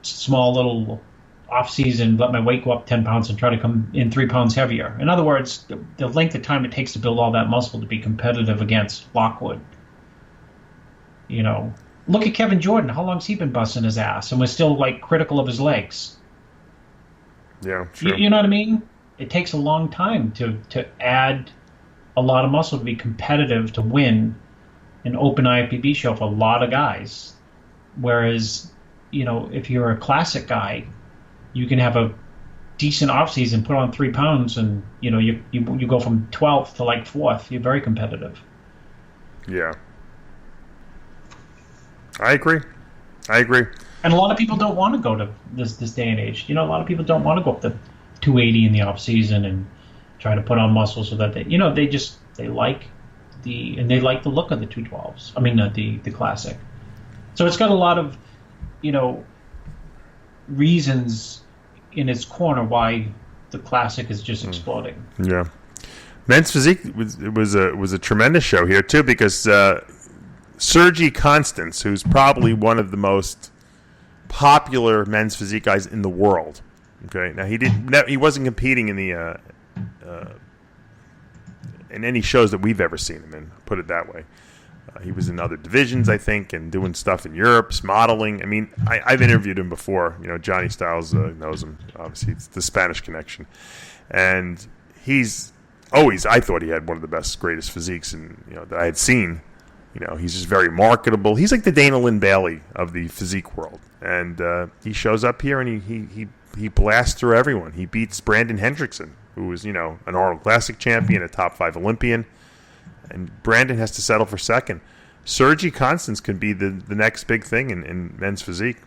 B: small little off season, let my weight go up 10 pounds and try to come in 3 pounds heavier. In other words, the length of time it takes to build all that muscle to be competitive against Lockwood. Look at Kevin Jordan. How long's he been busting his ass? And we're still like critical of his legs.
A: Yeah, true.
B: You know what I mean? It takes a long time to add a lot of muscle to be competitive to win an open IFBB show for a lot of guys. Whereas, if you're a classic guy, you can have a decent off season, put on 3 pounds, and you go from 12th to like 4th. You're very competitive.
A: Yeah, I agree.
B: And a lot of people don't want to go to this day and age. A lot of people don't want to go up to 280 in the off season and try to put on muscle so that they like the look of the 212s. I mean, the classic. So it's got a lot of reasons in its corner why the classic is just exploding.
A: Yeah, men's physique was a tremendous show here too, because Sergi Constance, who's probably one of the most popular men's physique guys in the world. Okay, now he wasn't competing in the in any shows that we've ever seen him in. Put it that way. He was in other divisions, I think, and doing stuff in Europe, modeling. I mean, I've interviewed him before. Johnny Styles knows him. Obviously, it's the Spanish connection. And he's always, I thought he had one of the best, greatest physiques that I had seen. He's just very marketable. He's like the Dana Lynn Bailey of the physique world. And he shows up here and he blasts through everyone. He beats Brandon Hendrickson, who was, an Arnold Classic champion, a top 5 Olympian. And Brandon has to settle for second. Sergi Constance can be the next big thing in men's physique.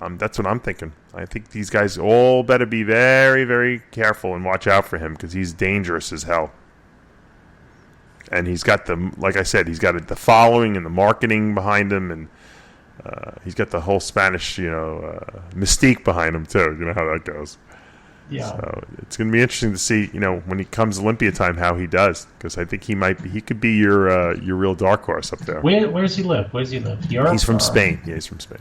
A: That's what I'm thinking. I think these guys all better be very, very careful and watch out for him, because he's dangerous as hell. And he's got like I said, he's got the following and the marketing behind him, and he's got the whole Spanish, mystique behind him too. You know how that goes.
B: Yeah.
A: So it's going to be interesting to see, when he comes Olympia time, how he does, because I think he could be your real dark horse up there.
B: Where does he live? Europe?
A: He's from Spain. Yeah, he's from Spain.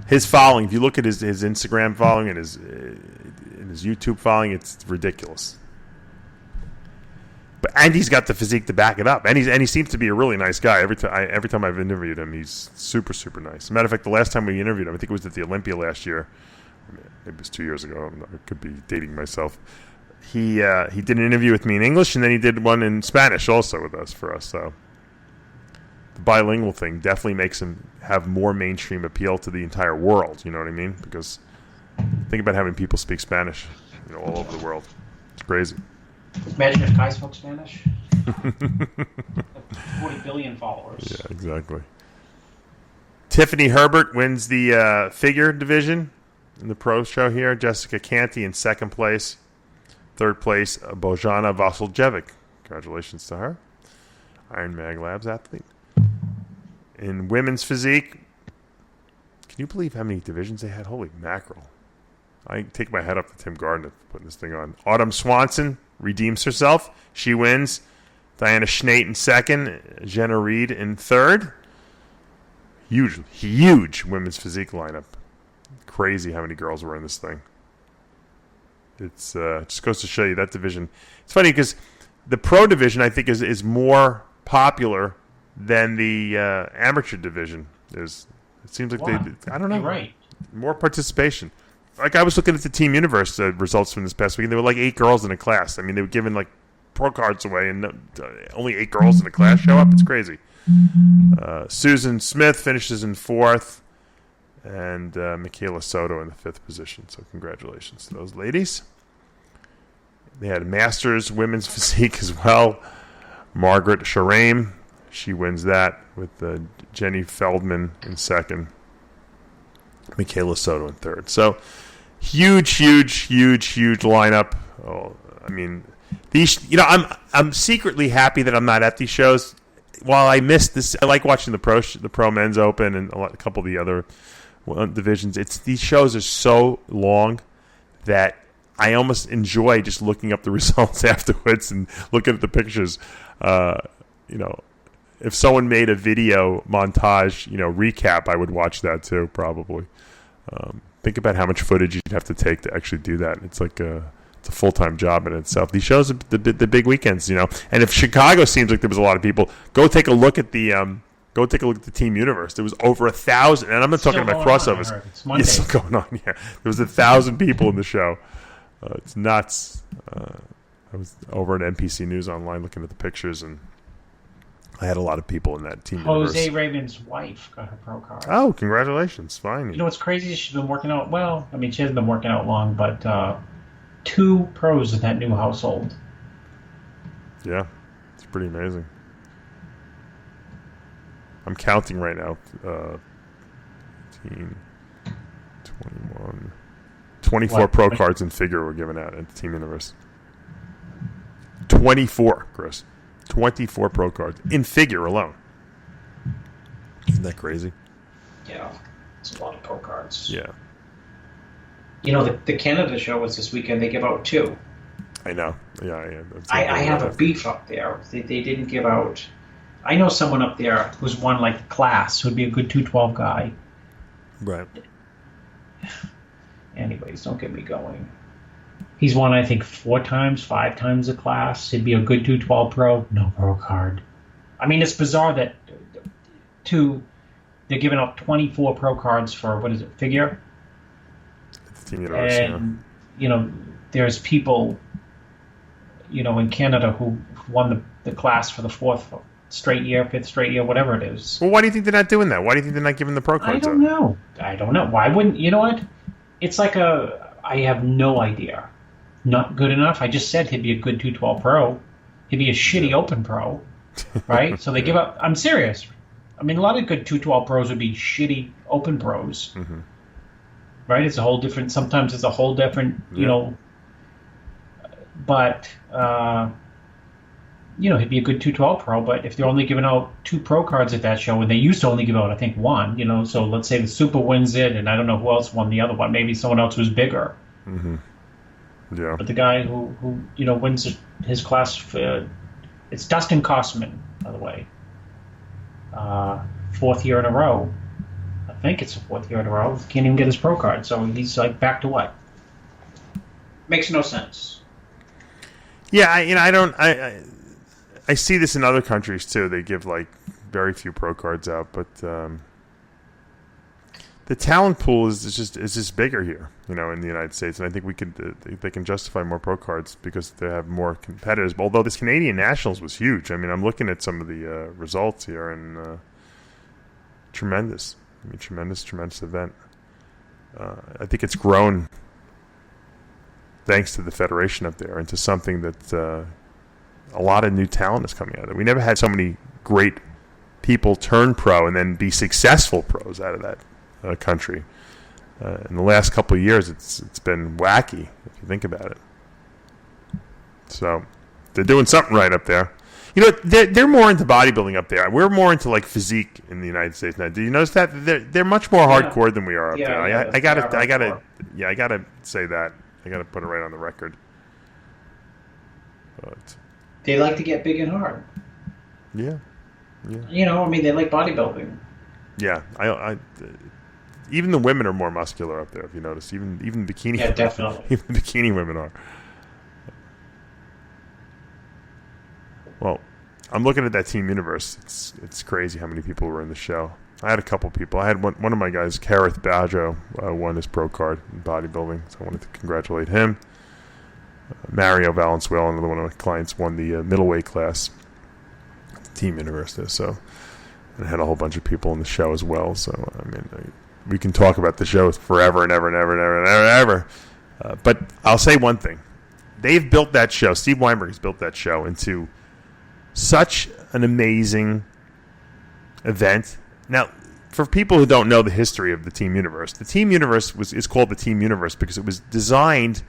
A: His following, if you look at his Instagram following and his YouTube following, it's ridiculous. And he's got the physique to back it up, and he seems to be a really nice guy. Every time I've interviewed him, he's super, super nice. As a matter of fact, the last time we interviewed him, I think it was at the Olympia last year. Maybe it was 2 years ago. I could be dating myself. He did an interview with me in English, and then he did one in Spanish also for us. So the bilingual thing definitely makes him have more mainstream appeal to the entire world. You know what I mean? Because think about having people speak Spanish, all over the world. It's crazy.
B: Imagine if Kai spoke Spanish. 40 billion followers.
A: Yeah, exactly. Tiffany Herbert wins the figure division in the pro show here. Jessica Canty in second place. Third place, Bojana Vasiljevic. Congratulations to her. Iron Mag Labs athlete. In women's physique, can you believe how many divisions they had? Holy mackerel. I take my head up to Tim Gardner for putting this thing on. Autumn Swanson redeems herself. She wins. Diana Schneidt in second. Jenna Reed in third. Huge women's physique lineup. Crazy how many girls were in this thing. It's just goes to show you that division. It's funny because the pro division, I think, is more popular than the amateur division is. It seems like I don't know.
B: You're right.
A: More participation. Like I was looking at the Team Universe results from this past week, and there were like 8 girls in a class. I mean, they were giving like pro cards away, and only 8 girls in the class show up. It's crazy. Susan Smith finishes in 4th, and Michaela Soto in the 5th position. So congratulations to those ladies. They had Masters Women's Physique as well. Margaret Sharame, she wins that with Jenny Feldman in 2nd. Michaela Soto in 3rd. So huge lineup. Oh, I mean, these. I'm secretly happy that I'm not at these shows. While I missed this, I like watching the pro men's open and a couple of the other divisions. These shows are so long that I almost enjoy just looking up the results afterwards and looking at the pictures. If someone made a video montage, recap, I would watch that too, probably. Think about how much footage you'd have to take to actually do that. It's like it's a full-time job in itself. These shows are the big weekends, And if Chicago seems like there was a lot of people, go take a look at the Team Universe. There was over 1,000, and I'm not talking about crossovers. It's still going on. Yeah, there was 1,000 people in the show. It's nuts. I was over at NPC News Online looking at the pictures, and I had a lot of people in that Team Universe.
B: Jose Raymond's wife got her pro card.
A: Oh, congratulations. Fine.
B: You know what's crazy? She's been working out, she hasn't been working out long, but 2 pros in that new household.
A: Yeah, it's pretty amazing. I'm counting right now. 18, 21, 24 pro cards in figure were given out at the Team Universe. 24, Chris. 24 pro cards in figure alone. Isn't that crazy?
B: Yeah, it's a lot of pro cards.
A: Yeah.
B: The Canada show was this weekend. They give out 2.
A: I know. Yeah.
B: I have a beef up there. They didn't give out. I know someone up there who's won like the class, who'd be a good 212 guy.
A: Right.
B: Anyways, don't get me going. He's won, I think, 4 times, 5 times the class. He'd be a good 212 pro. No pro card. I mean, it's bizarre that they're giving out 24 pro cards for, what is it, figure?
A: It's Team Universe,
B: and, there's people, in Canada who won the class for the 4th straight year, 5th straight year, whatever it is.
A: Well, why do you think they're not doing that? Why do you think they're not giving the pro cards
B: I don't know. Why wouldn't, you know what? It's like I have no idea. Not good enough. I just said he'd be a good 212 pro. He'd be a shitty open pro, right? So they give up. I'm serious. I mean, a lot of good 212 pros would be shitty open pros, right? It's a whole different. Sometimes it's a whole different, But he'd be a good 212 pro. But if they're only giving out 2 pro cards at that show, and they used to only give out, I think, 1. So let's say the Super wins it, and I don't know who else won the other one. Maybe someone else was bigger.
A: Mm-hmm. Yeah.
B: But the guy who wins his class, it's Dustin Kosman, by the way. 4th year in a row. I think it's the 4th year in a row. Can't even get his pro card. So he's like back to what? Makes no sense.
A: Yeah, I see this in other countries too. They give like very few pro cards out, but the talent pool is just bigger here, in the United States, and I think they can justify more pro cards because they have more competitors. Although this Canadian Nationals was huge. I mean, I'm looking at some of the results here, and tremendous. I mean, tremendous event. I think it's grown thanks to the federation up there into something that a lot of new talent is coming out of it. We never had so many great people turn pro and then be successful pros out of that country. In the last couple of years, it's been wacky if you think about it. So they're doing something right up there. they're more into bodybuilding up there. We're more into like physique in the United States now. Do you notice that they're much more hardcore than we are up there? I gotta say that. I gotta put it right on the record. But
B: they like to get big and hard.
A: Yeah.
B: They like bodybuilding.
A: Yeah, I even the women are more muscular up there. If you notice, even bikini.
B: Yeah, definitely.
A: Even the bikini women are. Well, I'm looking at that Team Universe. It's crazy how many people were in the show. I had a couple people. I had one of my guys, Kareth Bajo, won his pro card in bodybuilding, so I wanted to congratulate him. Mario Valenzuela, another one of my clients, won the middleweight class Team Universe there. So, and I had a whole bunch of people in the show as well. So, I mean, we can talk about the show forever and ever and ever and ever and ever. But I'll say one thing. They've built that show. Steve Weinberg has built that show into such an amazing event. Now, for people who don't know the history of the Team Universe is called the Team Universe because it was designed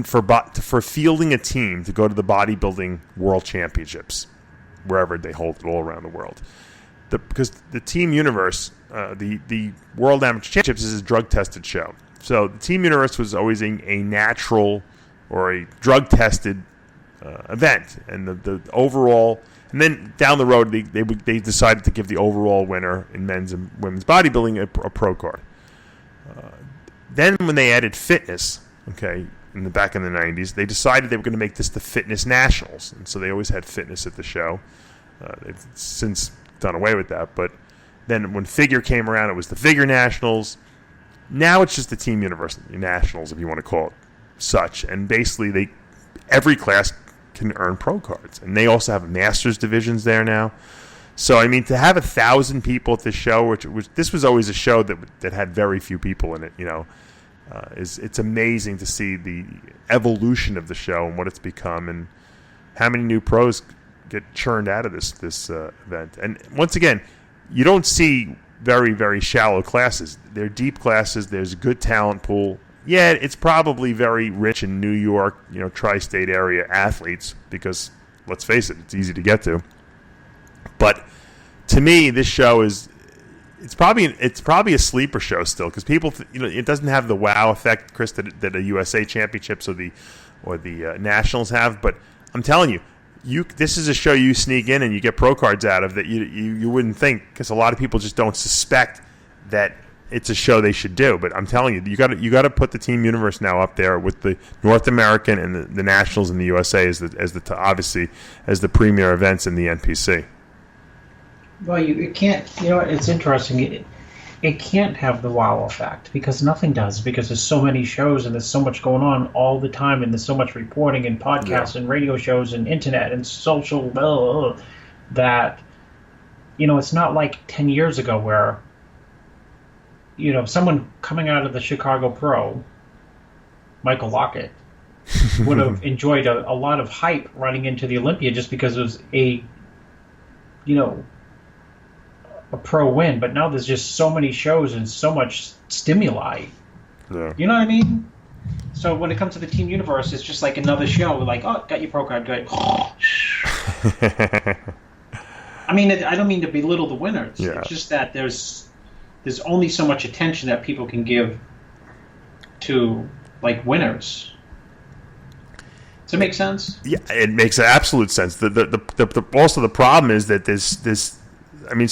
A: for fielding a team to go to the bodybuilding world championships, wherever they hold it all around the world. Because the Team Universe, the World Amateur Championships is a drug-tested show. So the Team Universe was always a natural or a drug-tested event, and the overall, and then down the road they decided to give the overall winner in men's and women's bodybuilding a pro card. Then when they added fitness, in the back in the 90s, they decided they were going to make this the Fitness Nationals, and so they always had fitness at the show. They've since done away with that, but then when figure came around, it was the Figure Nationals. Now it's just the Team Universe Nationals, if you want to call it such, and basically every class can earn pro cards, and they also have masters divisions there now. So I mean, to have 1,000 people at the show, which this was always a show that had very few people in it, it's amazing to see the evolution of the show and what it's become, and how many new pros get churned out of this event. And once again, you don't see very, very shallow classes. They're deep classes. There's a good talent pool. Yeah, it's probably very rich in New York, tri-state area athletes because, let's face it, it's easy to get to. But to me, this show it's probably a sleeper show still because people, it doesn't have the wow effect, Chris, that a USA Championships or the Nationals have. But I'm telling you, this is a show you sneak in and you get pro cards out of that you wouldn't think, because a lot of people just don't suspect that it's a show they should do. But I'm telling you, you got to put the Team Universe now up there with the North American and the Nationals in the USA obviously as the premier events in the NPC.
B: Well, it can't. It's interesting. It can't have the wow effect because nothing does, because there's so many shows and there's so much going on all the time, and there's so much reporting and podcasts and radio shows and internet and social that it's not like 10 years ago where someone coming out of the Chicago Pro, Michael Lockett, would have enjoyed a lot of hype running into the Olympia just because it was a pro win. But now there's just so many shows and so much stimuli.
A: Yeah.
B: You know what I mean? So when it comes to the Team Universe, it's just like another show. Like, oh, got your pro card, good. I mean, I don't mean to belittle the winners.
A: Yeah.
B: It's just that there's only so much attention that people can give to like winners. Does it make sense?
A: Yeah, it makes absolute sense. Also the problem is that there's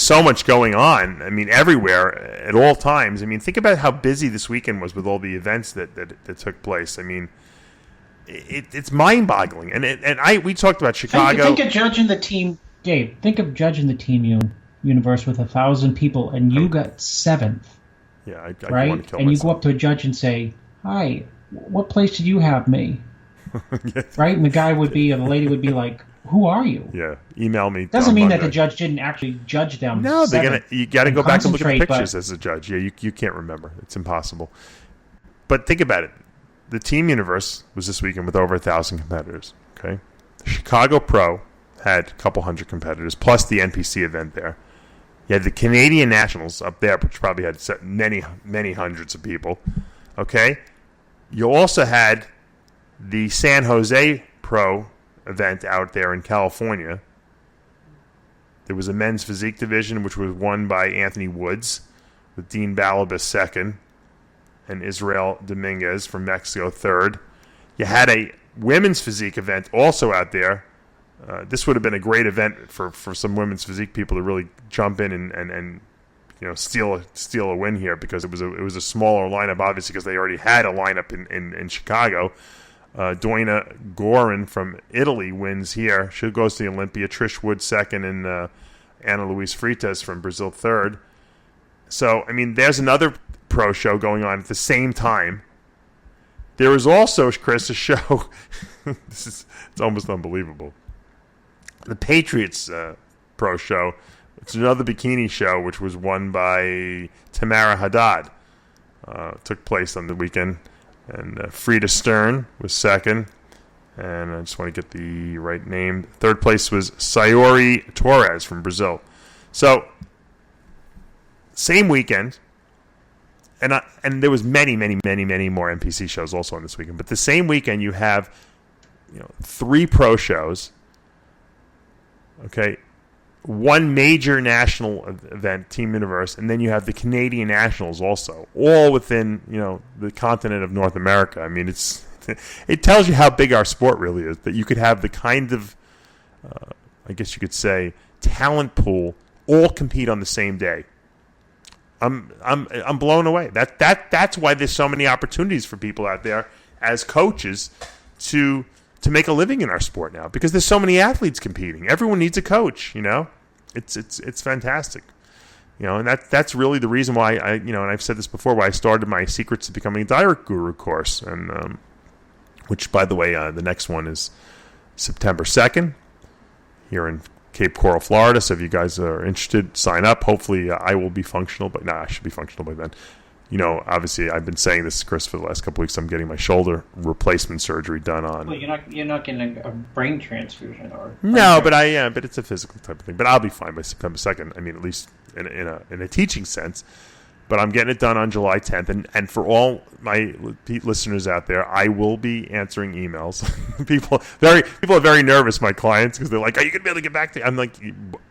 A: so much going on. Everywhere at all times. Think about how busy this weekend was with all the events that took place. It's mind-boggling. And we talked about Chicago.
B: Think of judging the team, Dave. Think of judging the Team Universe with 1,000 people, and you got 7th.
A: Yeah, I
B: right?
A: want to kill
B: and
A: myself.
B: You go up to a judge and say, "Hi, what place did you have me?"
A: Yes.
B: Right? And the guy would be, or the lady would be like, "Who are you?"
A: Yeah, email me.
B: Doesn't mean that the judge didn't actually judge them.
A: No, you got to go back and look at the pictures
B: but
A: as a judge. Yeah, you can't remember. It's impossible. But think about it. The Team Universe was this weekend with over 1,000 competitors. Okay, the Chicago Pro had a couple hundred competitors, plus the NPC event there. You had the Canadian Nationals up there, which probably had many, many hundreds of people. Okay? You also had the San Jose Pro event out there in California. There was a men's physique division, which was won by Anthony Woods, with Dean Balabas second, and Israel Dominguez from Mexico third. You had a women's physique event also out there. This would have been a great event for some women's physique people to really jump in and steal a win here, because it was a smaller lineup, obviously, because they already had a lineup in Chicago. Doina Gorin from Italy wins here. She goes to the Olympia. Trish Wood second, and Ana Luis Freitas from Brazil third. So, I mean, there's another pro show going on at the same time. There is also, Chris, a show. It's almost unbelievable. The Patriots Pro Show. It's another bikini show, which was won by Tamara Haddad. Took place on the weekend. And Frida Stern was second. And I just want to get the right name. Third place was Sayori Torres from Brazil. So, same weekend. And there was many more NPC shows also on this weekend. But the same weekend, you have 3 pro shows. Okay, one major national event, Team Universe, and then you have the Canadian Nationals also, all within the continent of North America. I mean, it tells you how big our sport really is, that you could have the kind of, I guess you could say, talent pool all compete on the same day. I'm blown away. That's why there's so many opportunities for people out there as coaches to make a living in our sport now, because there's so many athletes competing. Everyone needs a coach. It's fantastic. And that's really the reason why and I've said this before, why I started my Secrets to Becoming a Diet Guru course, and which, by the way, the next one is September 2nd here in Cape Coral, Florida. So if you guys are interested, sign up. Hopefully I will be functional, but I should be functional by then. Obviously I've been saying this, Chris, for the last couple of weeks. I'm getting my shoulder replacement surgery done on.
B: Well, you're not getting a brain transfusion or.
A: No, but but it's a physical type of thing. But I'll be fine by September 2nd. I mean, at least in a teaching sense. But I'm getting it done on July 10th. And for all my listeners out there, I will be answering emails. People are very nervous, my clients, because they're like, "Are you going to be able to get back to me?" I'm like,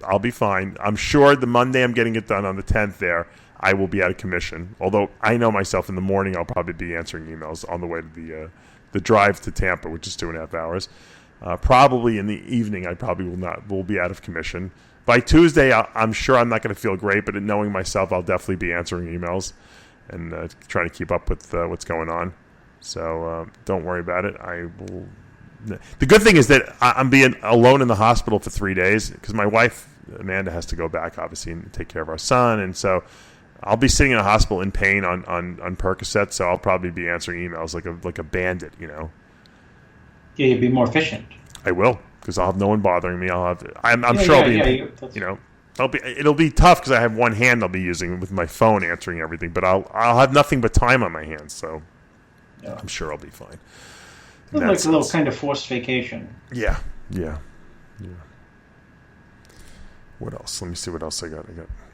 A: "I'll be fine." I'm sure the Monday I'm getting it done on the 10th there, I will be out of commission. Although I know myself, in the morning I'll probably be answering emails on the way to the drive to Tampa, which is 2.5 hours. Probably in the evening I probably will be out of commission. By Tuesday, I'm sure I'm not going to feel great, but knowing myself, I'll definitely be answering emails and trying to keep up with what's going on. So don't worry about it. I will. The good thing is that I'm being alone in the hospital for 3 days, because my wife Amanda has to go back, obviously, and take care of our son, and so I'll be sitting in a hospital in pain on Percocet. So I'll probably be answering emails like a bandit,
B: Yeah, you'd be more efficient.
A: I will. Because I'll have no one bothering me. I'm sure I'll be. It'll be tough because I have one hand I'll be using with my phone answering everything. But I'll have nothing but time on my hands, so I'm sure I'll be fine.
B: It's like a little kind of forced vacation.
A: Yeah. What else? Let me see what else I got.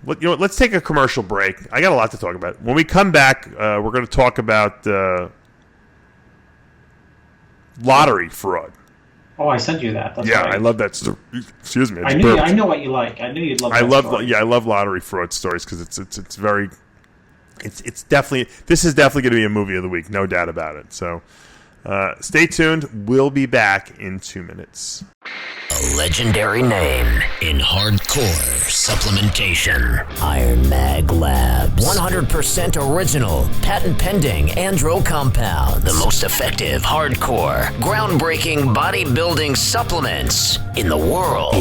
A: Let's take a commercial break. I got a lot to talk about. When we come back, we're going to talk about lottery fraud.
B: Oh, I sent you that. That's right.
A: I love that story. Excuse me.
B: I know what you like. I knew you'd love that story.
A: I love lottery fraud stories, because it's very, it's definitely, this is definitely going to be a movie of the week, no doubt about it. So stay tuned. We'll be back in 2 minutes.
C: A legendary name in hardcore supplementation. Iron Mag Labs. 100% original, patent pending andro compounds. The most effective, hardcore, groundbreaking bodybuilding supplements in the world.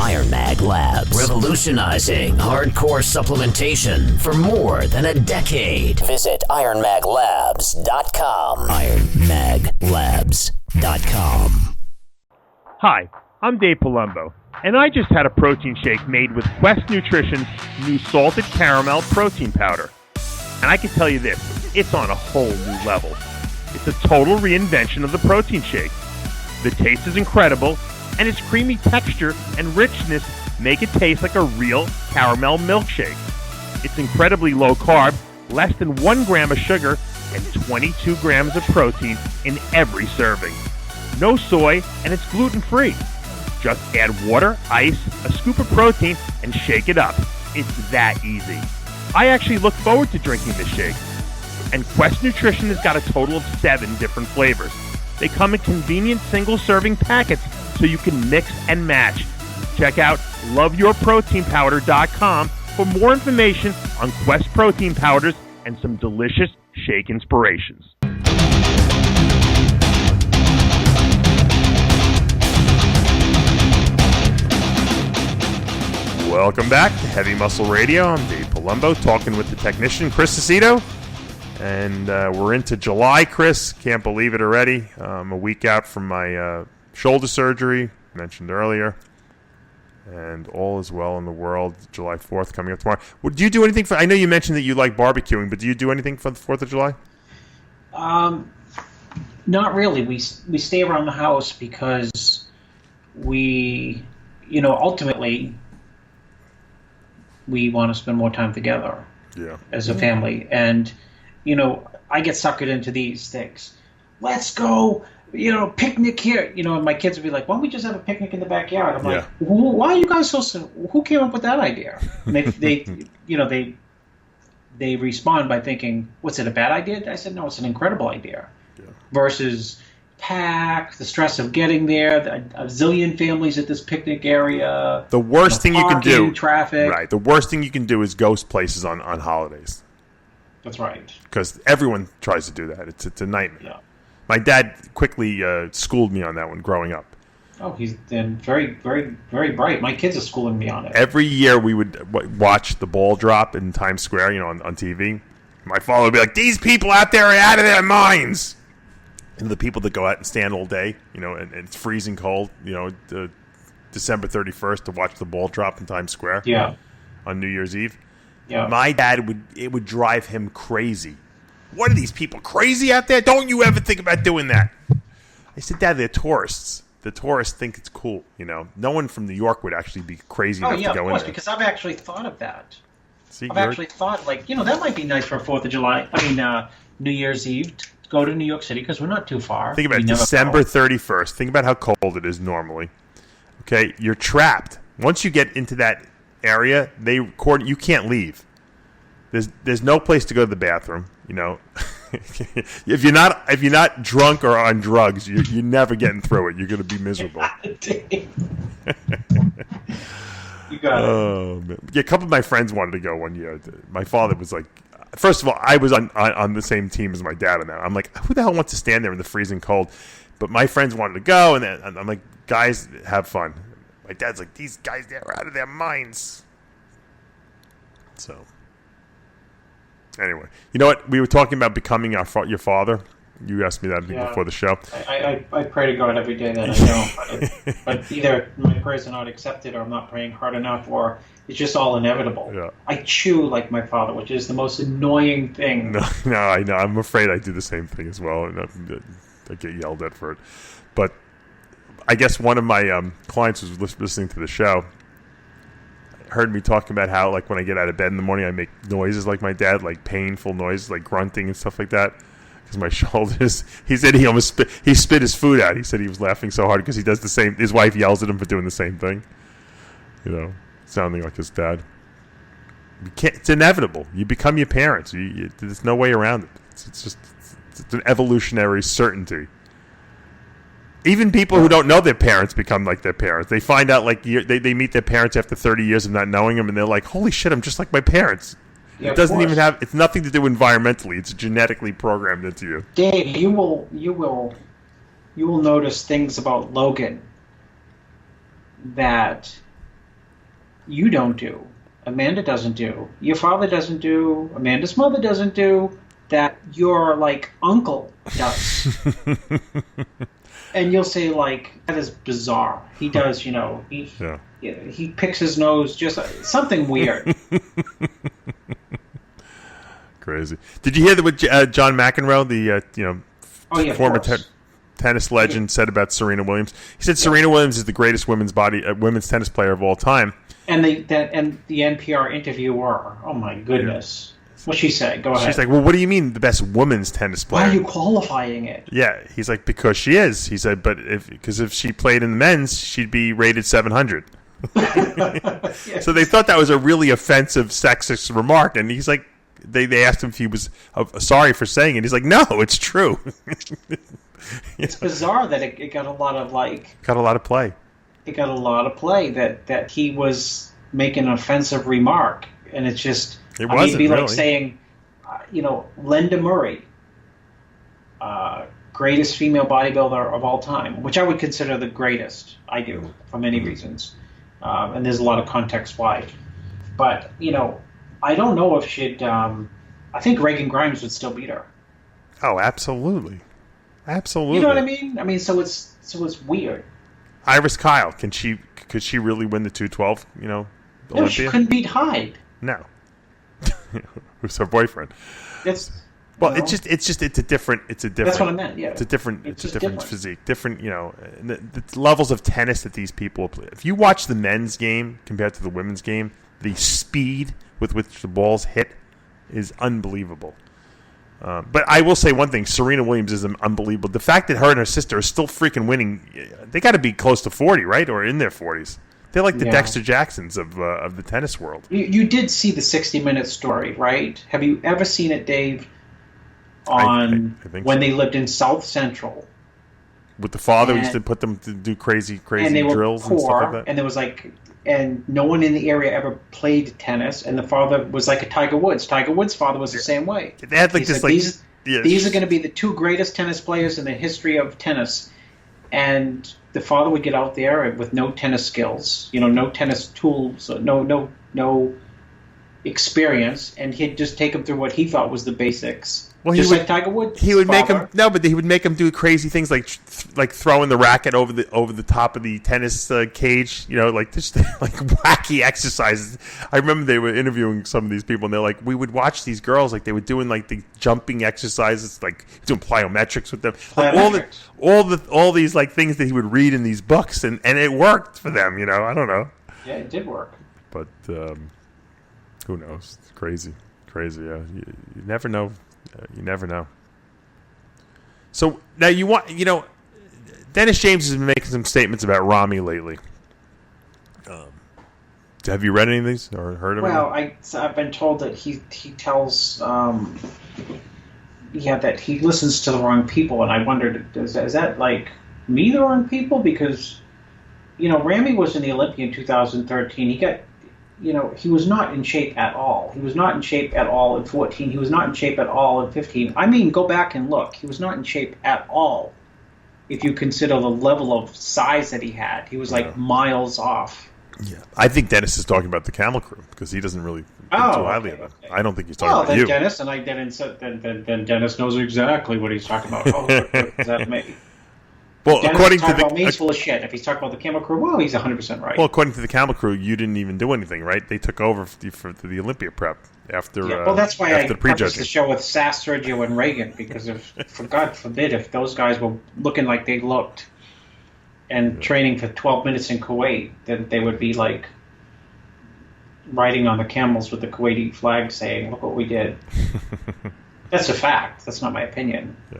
C: Iron Mag Labs. Revolutionizing hardcore supplementation for more than a decade. Visit ironmaglabs.com. ironmaglabs.com.
A: Hi, I'm Dave Palumbo, and I just had a protein shake made with Quest Nutrition's new salted caramel protein powder. And I can tell you this, it's on a whole new level. It's a total reinvention of the protein shake. The taste is incredible, and its creamy texture and richness make it taste like a real caramel milkshake. It's incredibly low carb, less than 1 gram of sugar, and 22 grams of protein in every serving. no soy, and it's gluten-free. Just add water, ice, a scoop of protein, and shake it up. It's that easy. I actually look forward to drinking this shake. And Quest Nutrition has got a total of 7 different flavors. They come in convenient single-serving packets so you can mix and match. Check out loveyourproteinpowder.com for more information on Quest protein powders and some delicious shake inspirations. Welcome back to Heavy Muscle Radio. I'm Dave Palumbo, talking with the technician, Chris Aceto. And we're into July, Chris. Can't believe it already. I'm a week out from my shoulder surgery, mentioned earlier. And all is well in the world. July 4th coming up tomorrow. Well, do you do anything for... I know you mentioned that you like barbecuing, but do you do anything for the 4th of July?
B: Not really. We stay around the house because we, ultimately... we want to spend more time together as a family. And, I get suckered into these things. Let's go, picnic here. And my kids would be like, why don't we just have a picnic in the backyard? I'm like, why are you guys so... Who came up with that idea? And they respond by thinking, what's it, a bad idea? I said, no, it's an incredible idea. Yeah. Versus... pack, the stress of getting there, a zillion families at this picnic area.
A: The worst thing you can do,
B: traffic.
A: Right. The worst thing you can do is ghost places on holidays.
B: That's right.
A: Because everyone tries to do that. It's a nightmare. Yeah. My dad quickly schooled me on that one growing up.
B: Oh, he's been very, very, very bright. My kids are schooling me on it.
A: Every year we would watch the ball drop in Times Square, on TV. My father would be like, "These people out there are out of their minds." And the people that go out and stand all day, and it's freezing cold, December 31st to watch the ball drop in Times Square on New Year's Eve. Yeah. My dad would drive him crazy. What are these people, crazy out there? Don't you ever think about doing that? I said, Dad, they're tourists. The tourists think it's cool, No one from New York would actually be crazy enough to go in there. Oh, yeah, of course,
B: because I've actually thought of that. I've actually thought, that might be nice for 4th of July. New Year's Eve. Go to New York City because we're not too far.
A: Think about it, December 31st. Think about how cold it is normally. Okay, you're trapped. Once you get into that area, you can't leave. There's no place to go to the bathroom. If you're not drunk or on drugs, you're never getting through it. You're going to be miserable.
B: You got it.
A: Man. Yeah, a couple of my friends wanted to go one year. My father was like. First of all, I was on the same team as my dad on that. I'm like, who the hell wants to stand there in the freezing cold? But my friends wanted to go, and I'm like, guys, have fun. My dad's like, these guys, they're out of their minds. So, anyway. You know what? We were talking about becoming your father. You asked me that before the show.
B: I pray to God every day that I know. But either my prayers are not accepted or I'm not praying hard enough or it's just all inevitable. Yeah. I chew like my father, which is the most annoying thing.
A: No, I know. I'm afraid I do the same thing as well. And I get yelled at for it. But I guess one of my clients was listening to the show. Heard me talking about how, when I get out of bed in the morning, I make noises like my dad, like painful noises, like grunting and stuff like that. My shoulders. He said he almost spit his food out. He said he was laughing so hard because he does the same. His wife yells at him for doing the same thing. Sounding like his dad. It's inevitable. You become your parents. There's no way around it. It's an evolutionary certainty. Even people who don't know their parents become like their parents. They find out they meet their parents after 30 years of not knowing them, and they're like, "Holy shit, I'm just like my parents." Yeah, it doesn't even have. It's nothing to do environmentally. It's genetically programmed into you.
B: Dave, you will notice things about Logan that you don't do. Amanda doesn't do. Your father doesn't do. Amanda's mother doesn't do. That your uncle does. And you'll say that is bizarre. He does. He picks his nose. Just something weird.
A: Crazy. Did you hear what John McEnroe, the former tennis legend, said about Serena Williams? He said Serena Williams is the greatest women's tennis player of all time.
B: And the NPR interviewer. Oh my goodness. What'd she say? Go ahead.
A: She's like, well, what do you mean the best women's tennis player?
B: Why are you qualifying it?
A: Yeah, he's like, because she is. He said, but if she played in the men's, she'd be rated 700.
B: Yes.
A: So they thought that was a really offensive, sexist remark, and he's like, they asked him if he was sorry for saying it. He's like, no, it's true.
B: It's bizarre that it got a lot of
A: got a lot of play.
B: It got a lot of play that he was making an offensive remark, and it's just.
A: It wasn't
B: it'd be
A: really.
B: like saying, Linda Murray, greatest female bodybuilder of all time, which I would consider the greatest. I do, for many reasons. And there's a lot of context why. But, I don't know if she'd... I think Reagan Grimes would still beat her.
A: Oh, absolutely. Absolutely.
B: You know what I mean? I mean, so it's weird.
A: Iris Kyle, could she really win the 212,
B: No,
A: Olympia?
B: she couldn't beat Hyde.
A: No. Who's her boyfriend?
B: It's
A: a different.
B: That's what I meant. Yeah,
A: It's a different
B: different.
A: physique, different. The levels of tennis that these people play. If you watch the men's game compared to the women's game, the speed with which the balls hit is unbelievable. But I will say one thing: Serena Williams is unbelievable. The fact that her and her sister are still freaking winning, they got to be close to 40, right, or in their 40s. They're like the Dexter Jacksons of the tennis world.
B: You did see the 60-Minute story, right? Have you ever seen it, Dave? On
A: I think
B: when
A: so.
B: they lived in South Central.
A: With the father, we used to put them to do crazy
B: And they were
A: drills
B: poor,
A: and stuff like that.
B: and there was and no one in the area ever played tennis, and the father was like a Tiger Woods. Tiger Woods' father was the same way.
A: They had
B: He said, these are going to be the two greatest tennis players in the history of tennis. And the father would get out there with no tennis skills, no tennis tools, no experience, and he'd just take them through what he thought was the basics.
A: Well,
B: like Tiger Woods.
A: He would make him but he would make him do crazy things like throwing the racket over the top of the tennis cage. Just like wacky exercises. I remember they were interviewing some of these people, and they're like, we would watch these girls they were doing the jumping exercises, doing plyometrics with them, all these things that he would read in these books, and it worked for them. I don't know.
B: Yeah, it did work.
A: But who knows? It's crazy. Yeah, you never know. You never know. So now Dennis James has been making some statements about Rami lately. Have you read any of these or heard of them?
B: Well, I've been told that he tells that he listens to the wrong people, and I wondered, is that me the wrong people? Because Rami was in the Olympia in 2013. He got. He was not in shape at all. He was not in shape at all in 14. He was not in shape at all in 15. I mean, go back and look. He was not in shape at all. If you consider the level of size that he had, he was miles off.
A: Yeah, I think Dennis is talking about the Camel Crew because he doesn't really think too highly of them. Okay. I don't think he's talking about you.
B: Dennis, and then Dennis knows exactly what he's talking about. Oh, what does that mean?
A: Well,
B: Dennis
A: according to the
B: he's full of shit. If he's talking about the Camel Crew, well, he's 100% right.
A: Well, according to the Camel Crew, you didn't even do anything, right? They took over for the Olympia prep after.
B: Yeah, well, that's why I prefaced the
A: prejudging.
B: show with Sass, Sergio, and Reagan, because for God forbid, if those guys were looking like they looked and training for 12 minutes in Kuwait, then they would be riding on the camels with the Kuwaiti flag, saying, "Look what we did." That's a fact. That's not my opinion.
A: Yeah.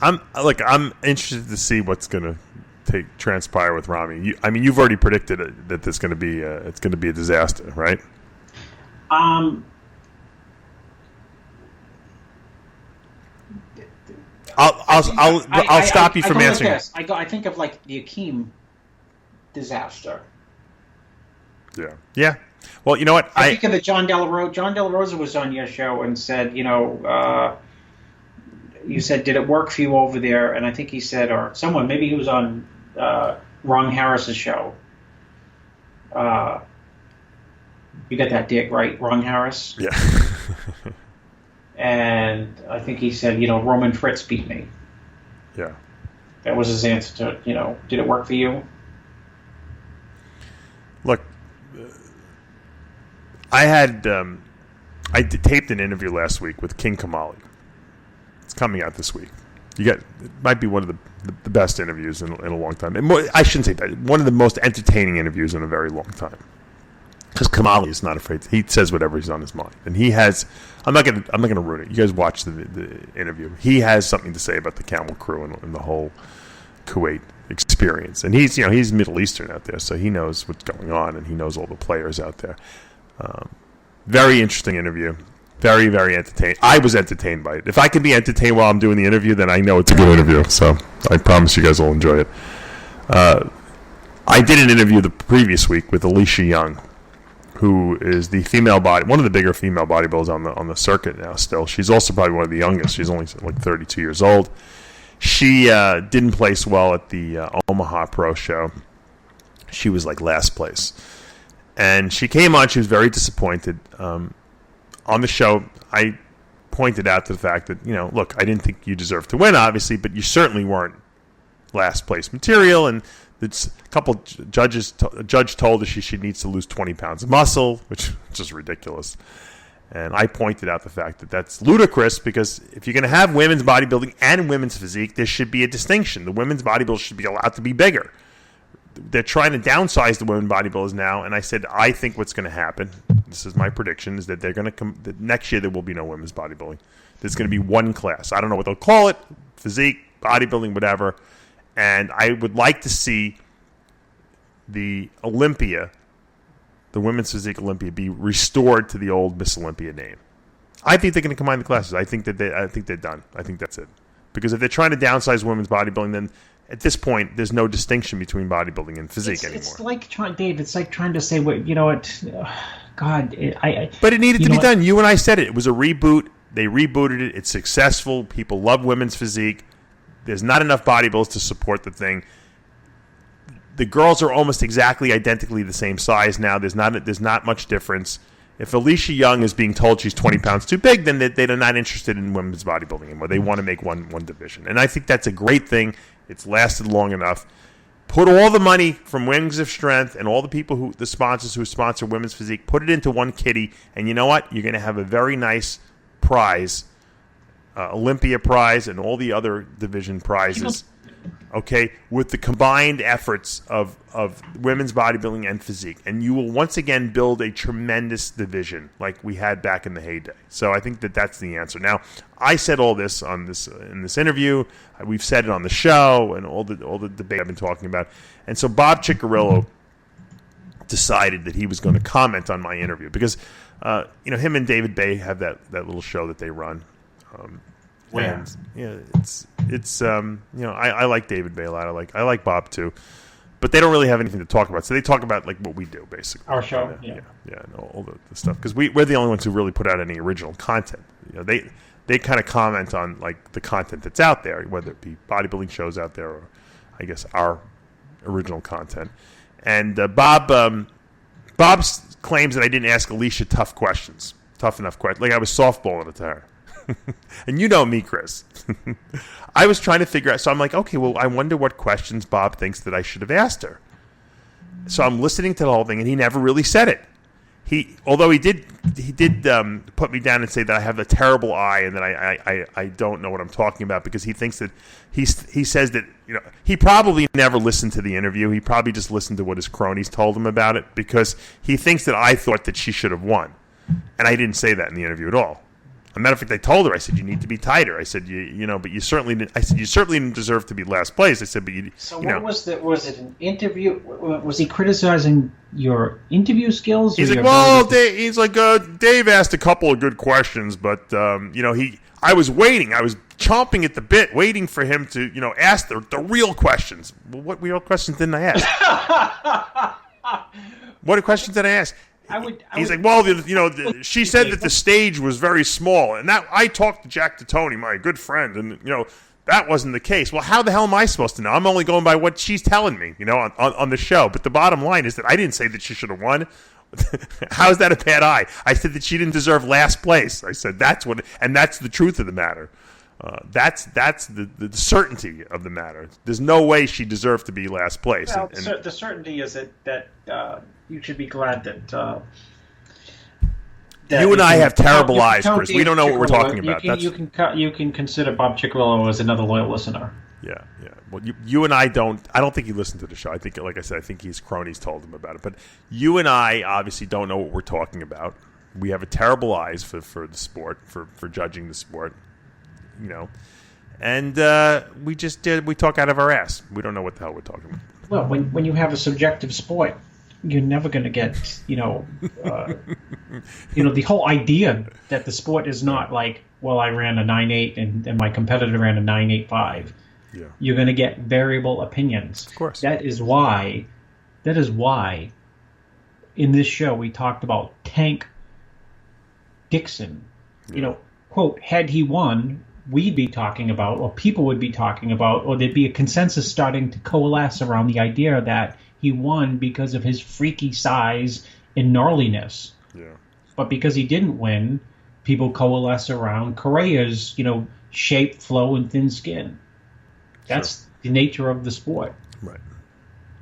A: I'm interested to see what's going to transpire with Rami. You've already predicted that there's going to be it's going to be a disaster, right?
B: I'll
A: stop you from answering.
B: I think of the Akeem disaster.
A: Yeah. Yeah. Well, you know what?
B: I think of the John De La Rosa. John De La Rosa was on your show and said, you said, did it work for you over there? And I think he said, or someone, maybe he was on Ron Harris's show. You got that dig, right? Ron Harris?
A: Yeah.
B: And I think he said, Roman Fritz beat me.
A: Yeah.
B: That was his answer to, did it work for you?
A: Look, I taped an interview last week with King Kamali. It's coming out this week. It might be one of the best interviews in a long time. I shouldn't say that. One of the most entertaining interviews in a very long time. because Kamali is not afraid. He says whatever's on his mind, and he has. I'm not gonna ruin it. You guys watch the interview. He has something to say about the Camel Crew and the whole Kuwait experience, and he's Middle Eastern out there, so he knows what's going on, and he knows all the players out there. Very interesting interview. Very, very entertaining. I was entertained by it. If I can be entertained while I'm doing the interview, then I know it's a good interview. So I promise you guys will enjoy it. I did an interview the previous week with Alicia Young, who is one of the bigger female bodybuilders on the circuit now. Still, she's also probably one of the youngest. She's only like 32 years old. She didn't place well at the Omaha Pro Show. She was like last place, and she came on. She was very disappointed. On the show, I pointed out to the fact that, look, I didn't think you deserved to win, obviously, but you certainly weren't last place material. And it's a couple a judge told her she needs to lose 20 pounds of muscle, which is just ridiculous. And I pointed out the fact that that's ludicrous, because if you're going to have women's bodybuilding and women's physique, there should be a distinction. The women's bodybuilders should be allowed to be bigger. They're trying to downsize the women bodybuilders now, and I said, I think what's going to happen, this is my prediction, is that they're going to come, that next year there will be no women's bodybuilding. There's going to be one class. I don't know what they'll call it, physique, bodybuilding, whatever. And I would like to see the Olympia, the women's physique Olympia, be restored to the old Miss Olympia name. I think they're going to combine the classes. I think they're done. I think that's it. Because if they're trying to downsize women's bodybuilding, then at this point, there's no distinction between bodybuilding and physique anymore.
B: It's like trying to say, God.
A: But it needed to be done. You and I said it. It was a reboot. They rebooted it. It's successful. People love women's physique. There's not enough bodybuilders to support the thing. The girls are almost exactly identically the same size now. There's not much difference. If Alicia Young is being told she's 20 pounds too big, then they're not interested in women's bodybuilding anymore. They want to make one division. And I think that's a great thing. It's lasted long enough. Put all the money from Wings of Strength and all the sponsors who sponsor women's physique, put it into one kitty, and you know what? You're going to have a very nice prize, Olympia prize, and all the other division prizes. Okay, with the combined efforts of women's bodybuilding and physique, and you will once again build a tremendous division like we had back in the heyday. So I think that's the answer. Now, I said all this in this interview. We've said it on the show and all the debate I've been talking about. And so Bob Ciccarello decided that he was going to comment on my interview because him and David Bay have that little show that they run. And it's I like David Bay a lot. I like Bob too, but they don't really have anything to talk about. So they talk about like what we do basically.
B: Our show,
A: and all the stuff because we're the only ones who really put out any original content. They kind of comment on like the content that's out there, whether it be bodybuilding shows out there or I guess our original content. And Bob claims that I didn't ask Alicia tough enough questions. Like I was softballing it to her. And you know me, Chris. I was trying to figure out. So I'm like, okay, well, I wonder what questions Bob thinks that I should have asked her. So I'm listening to the whole thing, and he never really said it. Although he did put me down and say that I have a terrible eye and that I don't know what I'm talking about because he thinks that he says that he probably never listened to the interview. He probably just listened to what his cronies told him about it because he thinks that I thought that she should have won, and I didn't say that in the interview at all. As a matter of fact, I told her, I said, you need to be tighter. I said, but you certainly didn't. I said, you certainly didn't deserve to be last place. I said, but you.
B: So what was it an interview? Was he criticizing your interview skills?
A: He's like, well, Dave asked a couple of good questions, but I was waiting. I was chomping at the bit, waiting for him to, ask the real questions. Well, what real questions didn't I ask? What questions did I ask? He's like, well, she said that the stage was very small, and that I talked to Jack Titoni, my good friend, and that wasn't the case. Well, how the hell am I supposed to know? I'm only going by what she's telling me, on the show. But the bottom line is that I didn't say that she should have won. How is that a bad eye? I said that she didn't deserve last place. I said that's the truth of the matter. That's the certainty of the matter. There's no way she deserved to be last place.
B: Well, the certainty is that you should be glad that
A: you and I have terrible eyes, Chris. We don't know what we're talking about.
B: You can consider Bob Ciccarello as another loyal listener.
A: Yeah. Well, you and I don't think he listened to the show. I think, like I said, I think his cronies told him about it. But you and I obviously don't know what we're talking about. We have a terrible eyes for the sport, for judging the sport, And we talk out of our ass. We don't know what the hell we're talking about.
B: Well, when you have a subjective sport, you're never going to get, the whole idea that the sport is not like, well, I ran a 9.8 and my competitor ran a 9.85.
A: Yeah.
B: You're going to get variable opinions.
A: Of course.
B: That is why in this show we talked about Tank Dixon.
A: Yeah.
B: Quote, had he won, we'd be talking about, or people would be talking about, or there'd be a consensus starting to coalesce around the idea that he won because of his freaky size and gnarliness.
A: Yeah.
B: But because he didn't win, people coalesce around Correa's, shape, flow, and thin skin. That's the nature of the sport.
A: Right.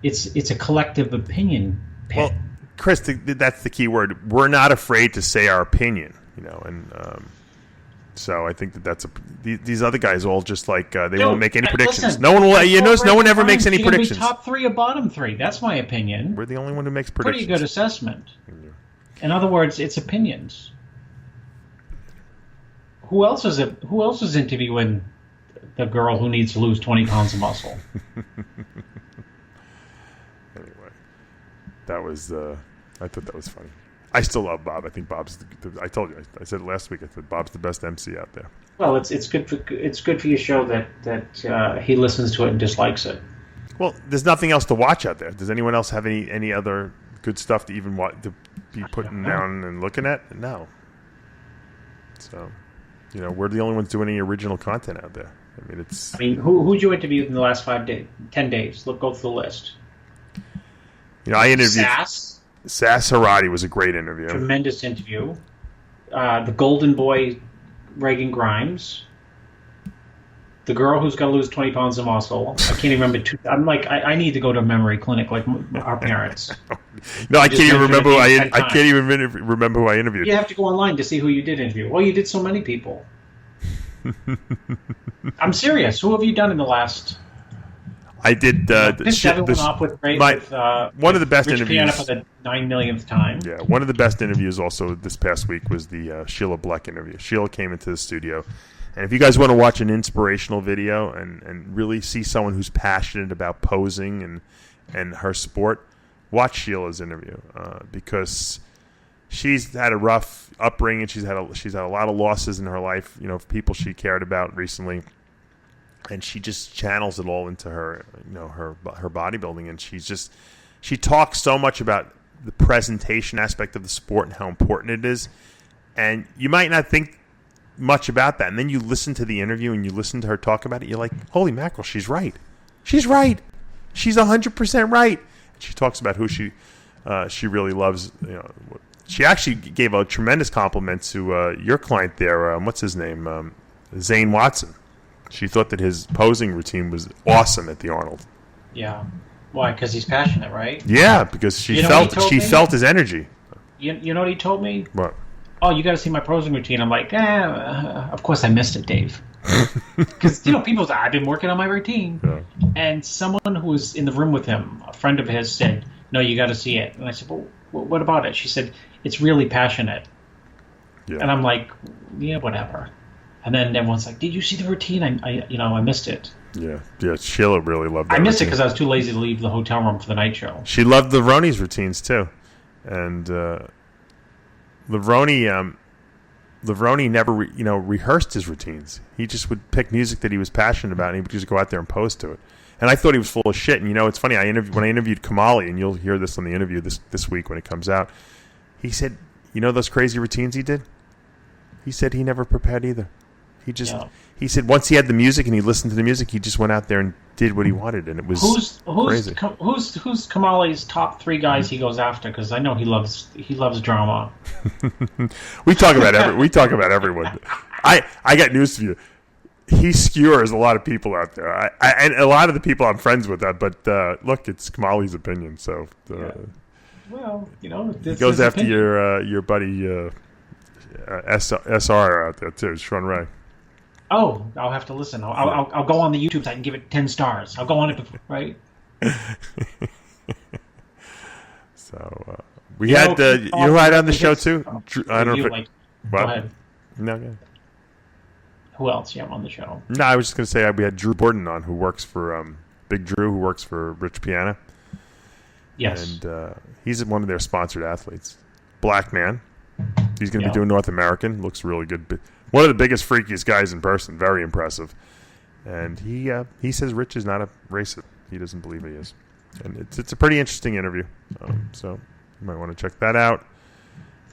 B: It's a collective opinion.
A: Well, Chris, that's the key word. We're not afraid to say our opinion, and so I think that's these other guys all just like they won't make any predictions.
B: Listen,
A: no one will. You notice no one ever makes any predictions.
B: Top 3 or bottom 3. That's my opinion.
A: We're the only one who makes predictions.
B: Pretty good assessment.
A: Yeah.
B: In other words, it's opinions. Who else is interviewing the girl who needs to lose 20 pounds of muscle?
A: Anyway, that was I thought that was funny. I still love Bob. I think Bob's. I told you. I said it last week. I said Bob's the best MC out there.
B: Well, it's good for your show that he listens to it and dislikes it.
A: Well, there's nothing else to watch out there. Does anyone else have any other good stuff to even want to be putting down and looking at? No. So, we're the only ones doing any original content out there. I mean,
B: who'd you interview in the last 10 days? Go through the list.
A: I interviewed
B: Sass
A: Harati was a great interview.
B: Tremendous interview. The Golden Boy, Reagan Grimes. The girl who's got to lose 20 pounds of muscle. I can't even remember. I'm like, I need to go to a memory clinic like our parents.
A: No, I can't even remember. I can't even remember who I interviewed.
B: You have to go online to see who you did interview. Well, you did so many people. I'm serious. Who have you done in the last?
A: I did.
B: Pissed everyone off with
A: one of the best
B: Rich
A: interviews
B: Piana for the 9 millionth time.
A: Yeah, one of the best interviews also this past week was the Sheila Bleck interview. Sheila came into the studio, and if you guys want to watch an inspirational video and really see someone who's passionate about posing and her sport, watch Sheila's interview because she's had a rough upbringing. She's had a lot of losses in her life. People she cared about recently. And she just channels it all into her, her bodybuilding, and she talks so much about the presentation aspect of the sport and how important it is. And you might not think much about that, and then you listen to the interview and you listen to her talk about it. You're like, holy mackerel, she's right. She's right. She's 100% right. And she talks about who she really loves. She actually gave a tremendous compliment to your client there. What's his name? Zane Watson. She thought that his posing routine was awesome at the Arnold.
B: Yeah. Why? Because he's passionate, right?
A: Yeah, because she felt his energy.
B: You know what he told me?
A: What?
B: Oh, you got to see my posing routine. I'm like, of course I missed it, Dave. Because people say I've been working on my routine, yeah. And someone who was in the room with him, a friend of his, said, "No, you got to see it." And I said, "Well, what about it?" She said, "It's really passionate." Yeah. And I'm like, "Yeah, whatever." And then everyone's like, "Did you see the routine?" I missed it.
A: Yeah. Sheila really loved that.
B: I missed it because I was too lazy to leave the hotel room for the night show.
A: She loved Ronnie's routines too, and Lavroni never rehearsed his routines. He just would pick music that he was passionate about, and he would just go out there and pose to it. And I thought he was full of shit. And it's funny. When I interviewed Kamali, and you'll hear this on the interview this week when it comes out. He said, those crazy routines he did. He said he never prepared either. He said once he had the music and he listened to the music, he just went out there and did what he wanted, and it was crazy.
B: Who's Kamali's top 3 guys he goes after? Because I know he loves drama.
A: we talk about everyone. I got news for you. He skewers a lot of people out there. And a lot of the people I'm friends with. But look, it's Kamali's opinion. So
B: well,
A: he goes after your buddy SR out there too, Sean Ray.
B: Oh, I'll have to listen. I'll go on the YouTube site and give it 10 stars. I'll go on it, right?
A: So we had you had on the show too. I don't know.
B: Go ahead.
A: No, go ahead.
B: Who else you have on the show?
A: No, I was just going to say we had Drew Borden on, who works for Big Drew, who works for Rich Piana.
B: Yes.
A: And he's one of their sponsored athletes. Black man. He's going to be doing North American. Looks really good. One of the biggest, freakiest guys in person. Very impressive. And he says Rich is not a racist. He doesn't believe he is. And it's a pretty interesting interview. So you might want to check that out.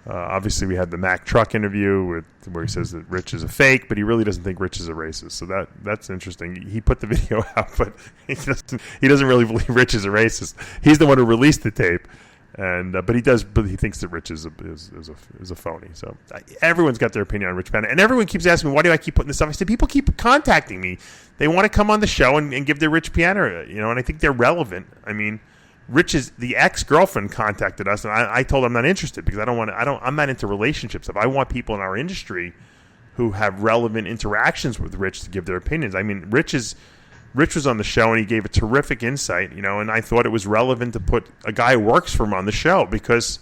A: Obviously, we had the Mack Truck interview where he says that Rich is a fake, but he really doesn't think Rich is a racist. So that's interesting. He put the video out, but he doesn't really believe Rich is a racist. He's the one who released the tape, but he thinks that Rich is a phony. So everyone's got their opinion on Rich Piana, and everyone keeps asking me, why do I keep putting this stuff? I said, people keep contacting me. They want to come on the show and give their Rich Piana, and I think they're relevant. I mean, the ex-girlfriend contacted us, and I told her I'm not interested because I'm not into relationships. If I want people in our industry who have relevant interactions with Rich to give their opinions. I mean, Rich was on the show and he gave a terrific insight, and I thought it was relevant to put a guy who works for him on the show because,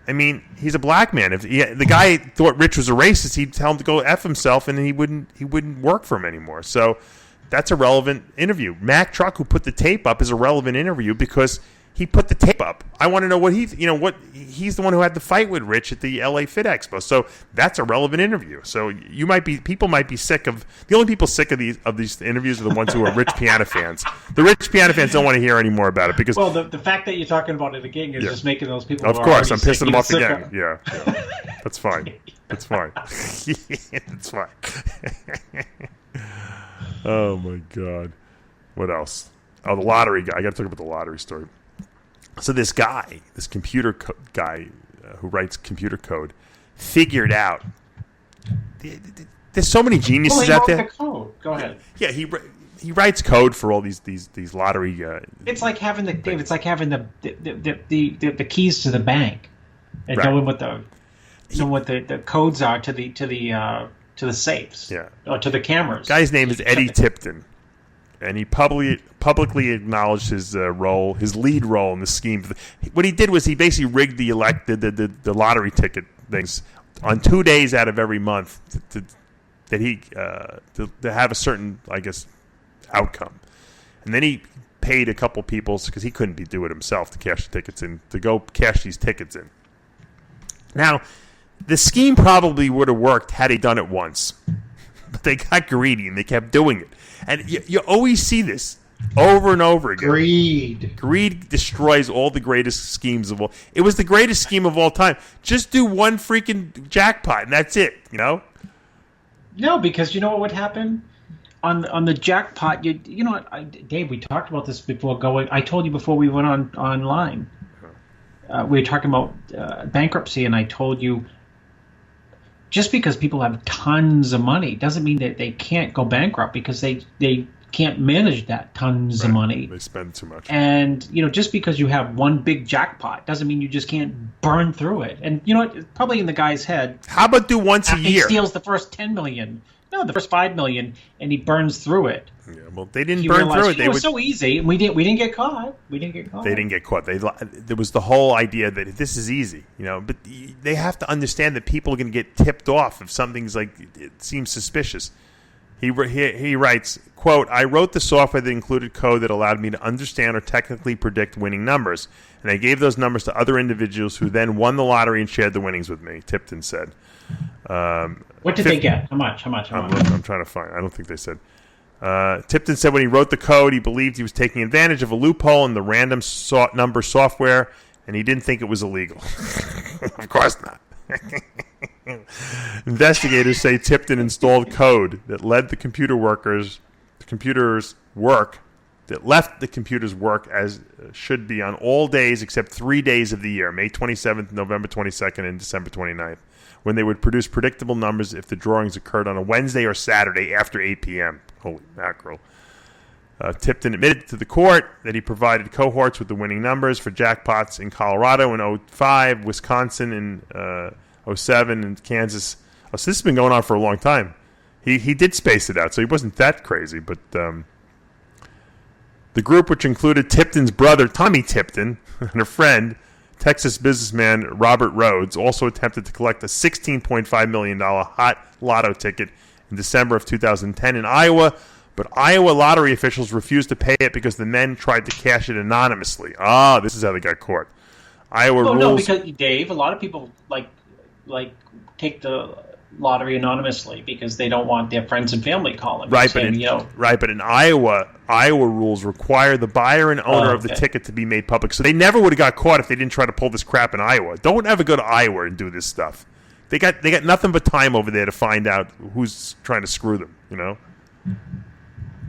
A: I mean, he's a black man. If the guy thought Rich was a racist, he'd tell him to go F himself, and he wouldn't work for him anymore. So that's a relevant interview. Mack Truck, who put the tape up, is a relevant interview because he put the tape up. I want to know what he's the one who had the fight with Rich at the LA Fit Expo. So that's a relevant interview. So people might be sick of the only people sick of these interviews are the ones who are Rich Piana fans. The Rich Piana fans don't want to hear any more about it because
B: the fact that you're talking about it again is just making those people.
A: Of course, I'm pissing them off again. Yeah. That's fine. That's fine. That's fine. Oh my God. What else? Oh, the lottery guy. I got to talk about the lottery story. So this computer guy who writes computer code, figured out. There's so many geniuses out there.
B: The code. Go ahead.
A: Yeah, he writes code for all these lottery.
B: It's like having It's like having the keys to the bank, and knowing what the codes are to the safes.
A: Yeah.
B: Or to the cameras.
A: Guy's name is Eddie Tipton. And he publicly acknowledged his lead role in the scheme. What he did was he basically rigged the lottery ticket things on 2 days out of every month to have a certain, I guess, outcome. And then he paid a couple people because he couldn't do it himself to cash the tickets in, to go cash these tickets in. Now, the scheme probably would have worked had he done it once, but they got greedy and they kept doing it. And you always see this over and over again. Greed destroys all the greatest schemes of all. It was the greatest scheme of all time. Just do one freaking jackpot, and that's it,
B: No, because you know what would happen? On the jackpot, Dave, we talked about this before going. I told you before we went online. We were talking about bankruptcy, and I told you, just because people have tons of money doesn't mean that they can't go bankrupt because they can't manage that tons of money.
A: They spend too much.
B: And, just because you have one big jackpot doesn't mean you just can't burn through it. And, it's probably in the guy's head.
A: How about do once a year?
B: He steals the first 10 million. No, the first 5 million, and he burns through it.
A: Yeah, well, they didn't burn through it.
B: It was so easy, and we didn't get caught. They didn't
A: get caught. There was the whole idea that this is easy, but they have to understand that people are going to get tipped off if something's it seems suspicious. He writes, quote, "I wrote the software that included code that allowed me to understand or technically predict winning numbers, and I gave those numbers to other individuals who then won the lottery and shared the winnings with me," Tipton said.
B: What did they get? How much?
A: I'm trying to find. I don't think they said. Tipton said when he wrote the code, he believed he was taking advantage of a loophole in the random number software, and he didn't think it was illegal. Of course not. Investigators say Tipton installed code that left the computer's work as should be on all days except 3 days of the year, May 27th, November 22nd, and December 29th, when they would produce predictable numbers if the drawings occurred on a Wednesday or Saturday after 8 p.m. Holy mackerel. Tipton admitted to the court that he provided cohorts with the winning numbers for jackpots in Colorado in 2005, Wisconsin in 2007, and Kansas. So this has been going on for a long time. He did space it out, so he wasn't that crazy. But the group, which included Tipton's brother, Tommy Tipton, and a friend, Texas businessman Robert Rhodes, also attempted to collect a $16.5 million hot lotto ticket in December of 2010 in Iowa, but Iowa lottery officials refused to pay it because the men tried to cash it anonymously. Ah, this is how they got caught. Iowa rules...
B: No, because, Dave, a lot of people like take the lottery anonymously because they don't want their friends and family calling.
A: Right, but in Iowa rules require the buyer and owner of the ticket to be made public. So they never would have got caught if they didn't try to pull this crap in Iowa. Don't ever go to Iowa and do this stuff. They got nothing but time over there to find out who's trying to screw them, you know?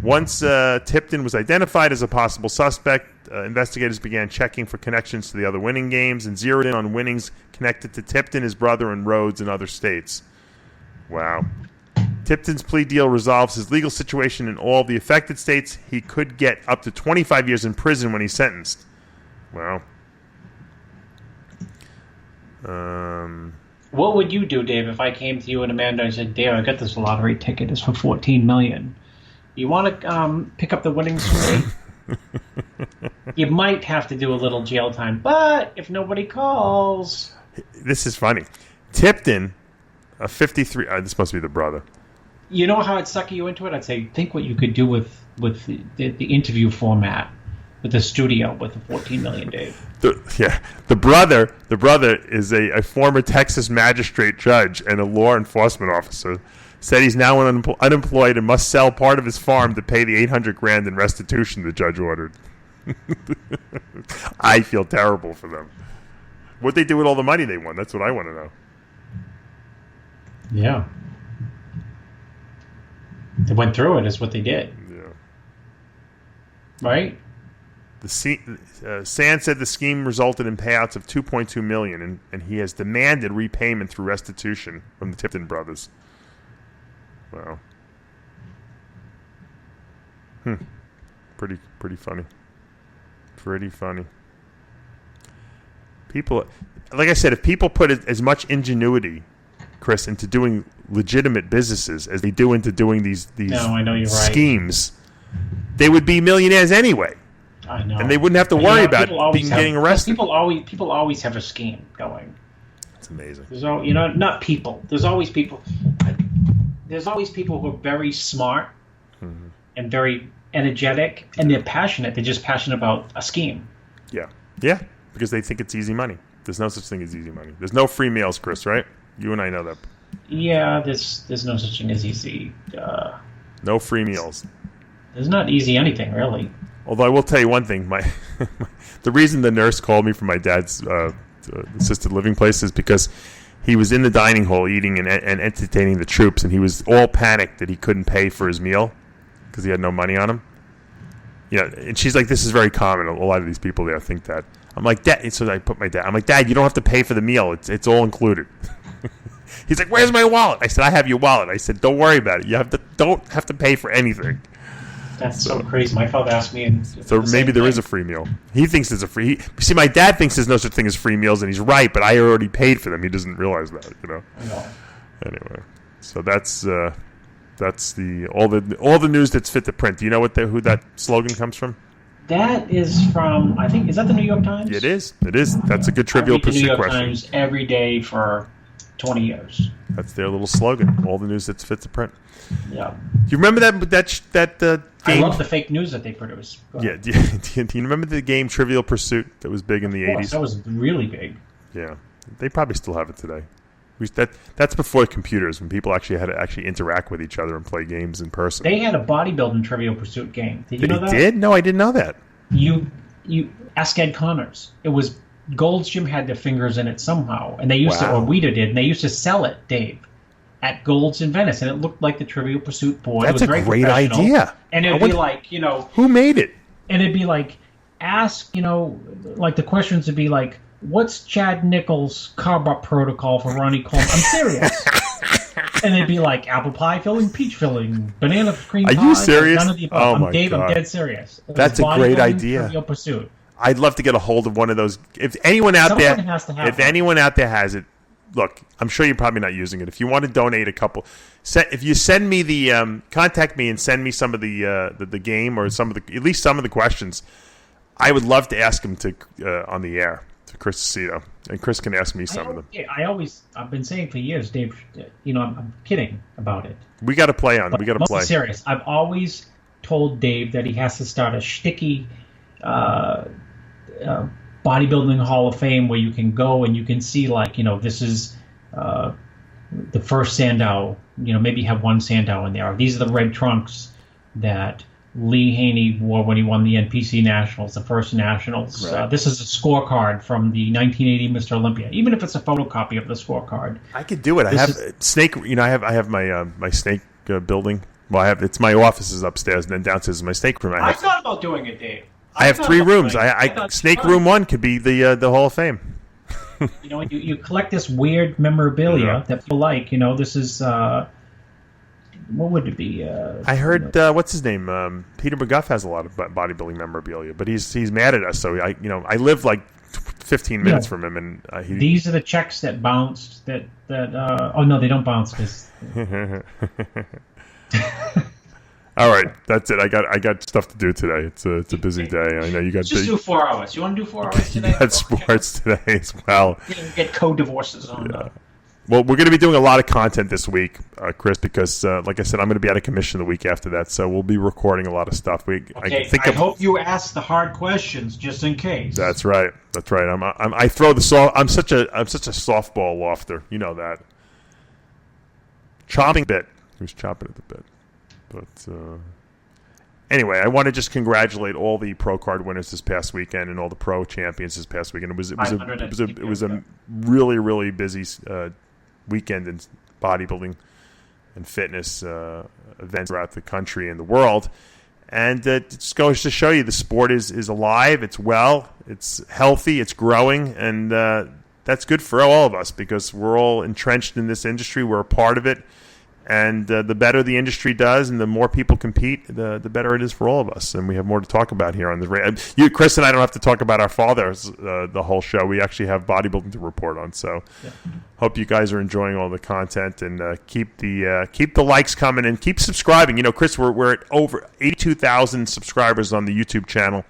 A: Once Tipton was identified as a possible suspect, investigators began checking for connections to the other winning games and zeroed in on winnings connected to Tipton, his brother, and Rhodes in other states. Wow. Tipton's plea deal resolves his legal situation in all the affected states. He could get up to 25 years in prison when he's sentenced. Wow.
B: What would you do, Dave, if I came to you and Amanda and said, Dave, I got this lottery ticket. It's for $14 million. You want to pick up the winnings for me? You might have to do a little jail time, but if nobody calls...
A: This is funny. Tipton, a 53... this must be the brother.
B: You know how I'd suck you into it? I'd say, think what you could do with the interview format, with the studio, with the $14 million, Dave.
A: The brother is a former Texas magistrate judge and a law enforcement officer. Said he's now unemployed and must sell part of his farm to pay the $800,000 in restitution the judge ordered. I feel terrible for them. What'd they do with all the money they won? That's what I want to know.
B: Yeah. They went through it, is what they did.
A: Yeah.
B: Right?
A: Sand said the scheme resulted in payouts of $2.2 million, and he has demanded repayment through restitution from the Tipton brothers. Wow. Pretty funny. Pretty funny. People, like I said, if people put as much ingenuity, Chris, into doing legitimate businesses as they do into doing these
B: I know you're
A: schemes, they would be millionaires anyway.
B: I know.
A: And they wouldn't have to worry about getting arrested.
B: People always have a scheme going.
A: It's amazing.
B: There's not people. There's always people. There's always people who are very smart and very energetic, and they're passionate. They're just passionate about a scheme.
A: Yeah, because they think it's easy money. There's no such thing as easy money. There's no free meals, Chris, right? You and I know that.
B: Yeah, there's no such thing as easy.
A: No free meals.
B: There's not easy anything, really.
A: Although I will tell you one thing. The reason the nurse called me from my dad's assisted living place is because he was in the dining hall eating and entertaining the troops, and he was all panicked that he couldn't pay for his meal because he had no money on him. Yeah, and she's like, "This is very common. A lot of these people there think that." I'm like, "Dad," so I put my dad. I'm like, "Dad, you don't have to pay for the meal. It's all included." He's like, "Where's my wallet?" I said, "I have your wallet." I said, "Don't worry about it. Don't have to pay for anything."
B: That's so crazy. My father asked me.
A: So maybe there is a free meal. He thinks there's a free. See, my dad thinks there's no such thing as free meals, and he's right. But I already paid for them. He doesn't realize that, you know.
B: I know.
A: Anyway, so that's all the news that's fit to print. Do you know who that slogan comes from?
B: That is from, I think, is that the New York Times?
A: It is. That's a good Trivial Pursuit
B: question. New York
A: question.
B: Times every day for 20 years.
A: That's their little slogan. All the news that's fit to print.
B: Yeah.
A: Do you remember that game?
B: I love the fake news that they produce.
A: Yeah. Do you remember the game Trivial Pursuit that was big in the 80s?
B: That was really big.
A: Yeah. They probably still have it today. That's before computers, when people actually had to interact with each other and play games in person.
B: They had a bodybuilding Trivial Pursuit game. Did you know that?
A: They did? No, I didn't know that.
B: You ask Ed Connors. It was Gold's Gym had their fingers in it somehow, and they used to, or Weeder did, and they used to sell it, Dave, at Gold's in Venice, and it looked like the Trivial Pursuit board.
A: That's
B: it was
A: a great idea.
B: And it'd be like,
A: who made it?
B: And it'd be like, ask, like the questions would be like, what's Chad Nichols' carb-up protocol for Ronnie Coleman? I'm serious. And they'd be like, apple pie filling, peach filling, banana cream pie.
A: Are you serious?
B: None of the above.
A: Oh, my
B: Dave,
A: God.
B: I'm dead serious.
A: That's a great idea.
B: Trivial Pursuit.
A: I'd love to get a hold of one of those. If anyone out there has it, look, I'm sure you're probably not using it. If you want to donate a couple, if you send me the contact me and send me some of the game or at least some of the questions, I would love to ask him to on the air to Chris Aceto, and Chris can ask me some of them.
B: Yeah, I've been saying for years, Dave. I'm kidding about it.
A: We got to play on. We got to play.
B: Serious. I've always told Dave that he has to start a shticky bodybuilding Hall of Fame where you can go and you can see this is the first Sandow. Maybe have one Sandow in there. These are the red trunks that Lee Haney wore when he won the NPC Nationals, the first Nationals.
A: Right.
B: This is a scorecard from the 1980 Mr. Olympia. Even if it's a photocopy of the scorecard,
A: I could do it. I have snake. I have my snake building. Well, it's my office is upstairs, and then downstairs is my snake room.
B: I thought about doing it, Dave.
A: I have 3 rooms. Snake room 1 could be the Hall of Fame.
B: You collect this weird memorabilia that people like. This is what would it be?
A: I heard what's his name? Peter McGuff has a lot of bodybuilding memorabilia, but he's mad at us. So I live like 15 minutes from him, and
B: these are the checks that bounced. Oh no, they don't bounce.
A: All right, that's it. I got stuff to do today. It's a busy day. I know you got.
B: Just do 4 hours. You want to do 4 hours today?
A: You got sports today as well.
B: You can get co-divorces on.
A: Yeah. Well, we're going to be doing a lot of content this week, Chris, because, like I said, I'm going to be out of commission the week after that, so we'll be recording a lot of stuff.
B: I hope you ask the hard questions just in case.
A: That's right. I throw the soft. I'm such a softball lofter. You know that. Chomping bit. He was chomping at the bit. But anyway, I want to just congratulate all the pro card winners this past weekend and all the pro champions this past weekend. It was a really, really busy weekend in bodybuilding and fitness events throughout the country and the world. And it just goes to show you the sport is alive, it's well, it's healthy, it's growing, and that's good for all of us because we're all entrenched in this industry. We're a part of it. And the better the industry does and the more people compete, the better it is for all of us. And we have more to talk about here on the radio. Chris and I don't have to talk about our fathers the whole show. We actually have bodybuilding to report on. So hope you guys are enjoying all the content and keep the likes coming and keep subscribing. Chris, we're at over 82,000 subscribers on the YouTube channel.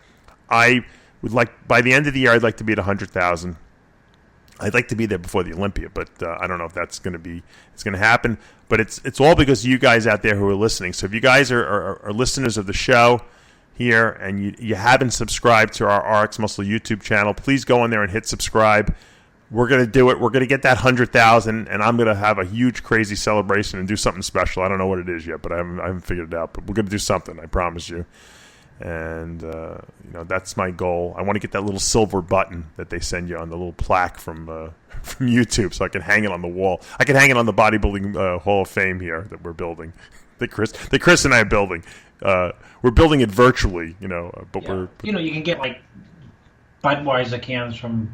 A: I would like, by the end of the year, I'd like to be at 100,000. I'd like to be there before the Olympia, but I don't know if it's going to happen. But it's all because of you guys out there who are listening. So if you guys are listeners of the show here and you haven't subscribed to our RxMuscle YouTube channel, please go in there and hit subscribe. We're going to do it. We're going to get that 100,000, and I'm going to have a huge, crazy celebration and do something special. I don't know what it is yet, but I haven't figured it out. But we're going to do something, I promise you. And that's my goal. I want to get that little silver button that they send you on the little plaque from YouTube, so I can hang it on the wall. I can hang it on the bodybuilding Hall of Fame here that we're building. That Chris and I are building. We're building it virtually, but we're.
B: You can get like Budweiser cans from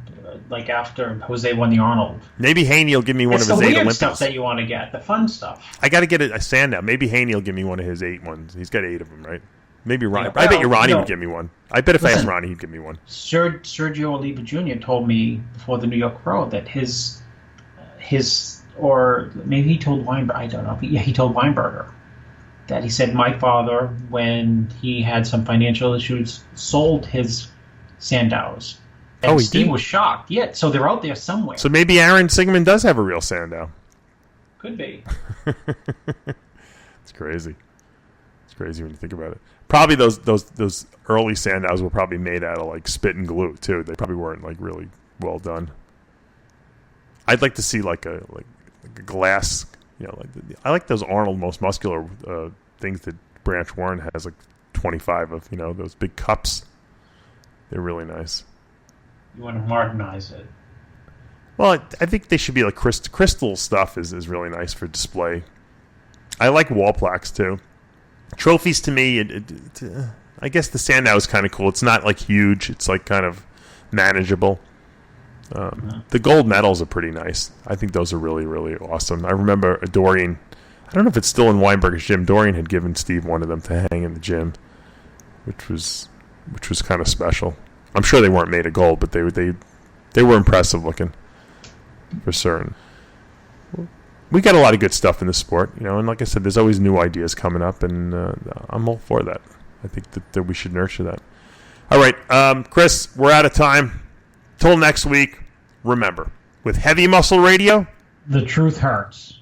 B: after Jose won the Arnold.
A: Maybe Haney will give me one of his 8 Olympics.
B: It's the weird stuff that you want to get, the fun stuff.
A: I got to get a Sandow. Maybe Haney will give me one of his 8 ones. He's got 8 of them, right? Maybe Ronnie. I bet you Ronnie would give me one. I bet if I asked Ronnie, he'd give me one.
B: Sergio Oliva Jr. told me before the New York Pro that his or maybe he told Weinberger. I don't know. But he told Weinberger that he said my father, when he had some financial issues, sold his Sandows. And Steve was shocked. Yeah, so they're out there somewhere.
A: So maybe Aaron Sigmund does have a real Sandow.
B: Could be.
A: It's crazy. It's crazy when you think about it. Probably those early Sandows were probably made out of spit and glue too. They probably weren't really well done. I'd like to see like a glass. I like those Arnold Most Muscular things that Branch Warren has 25 of. Those big cups. They're really nice.
B: You want to modernize it.
A: Well, I think they should be like crystal stuff is really nice for display. I like wall plaques too. Trophies to me, I guess the Sandow is kind of cool. It's not huge. It's kind of manageable. The gold medals are pretty nice. I think those are really, really awesome. I remember Dorian. I don't know if it's still in Weinberger's gym. Dorian had given Steve one of them to hang in the gym, which was kind of special. I'm sure they weren't made of gold, but they were impressive looking, for certain. we got a lot of good stuff in the sport, and like I said, there's always new ideas coming up, and I'm all for that. I think that we should nurture that. All right, Chris, we're out of time. Till next week, remember, with Heavy Muscle Radio,
B: the truth hurts.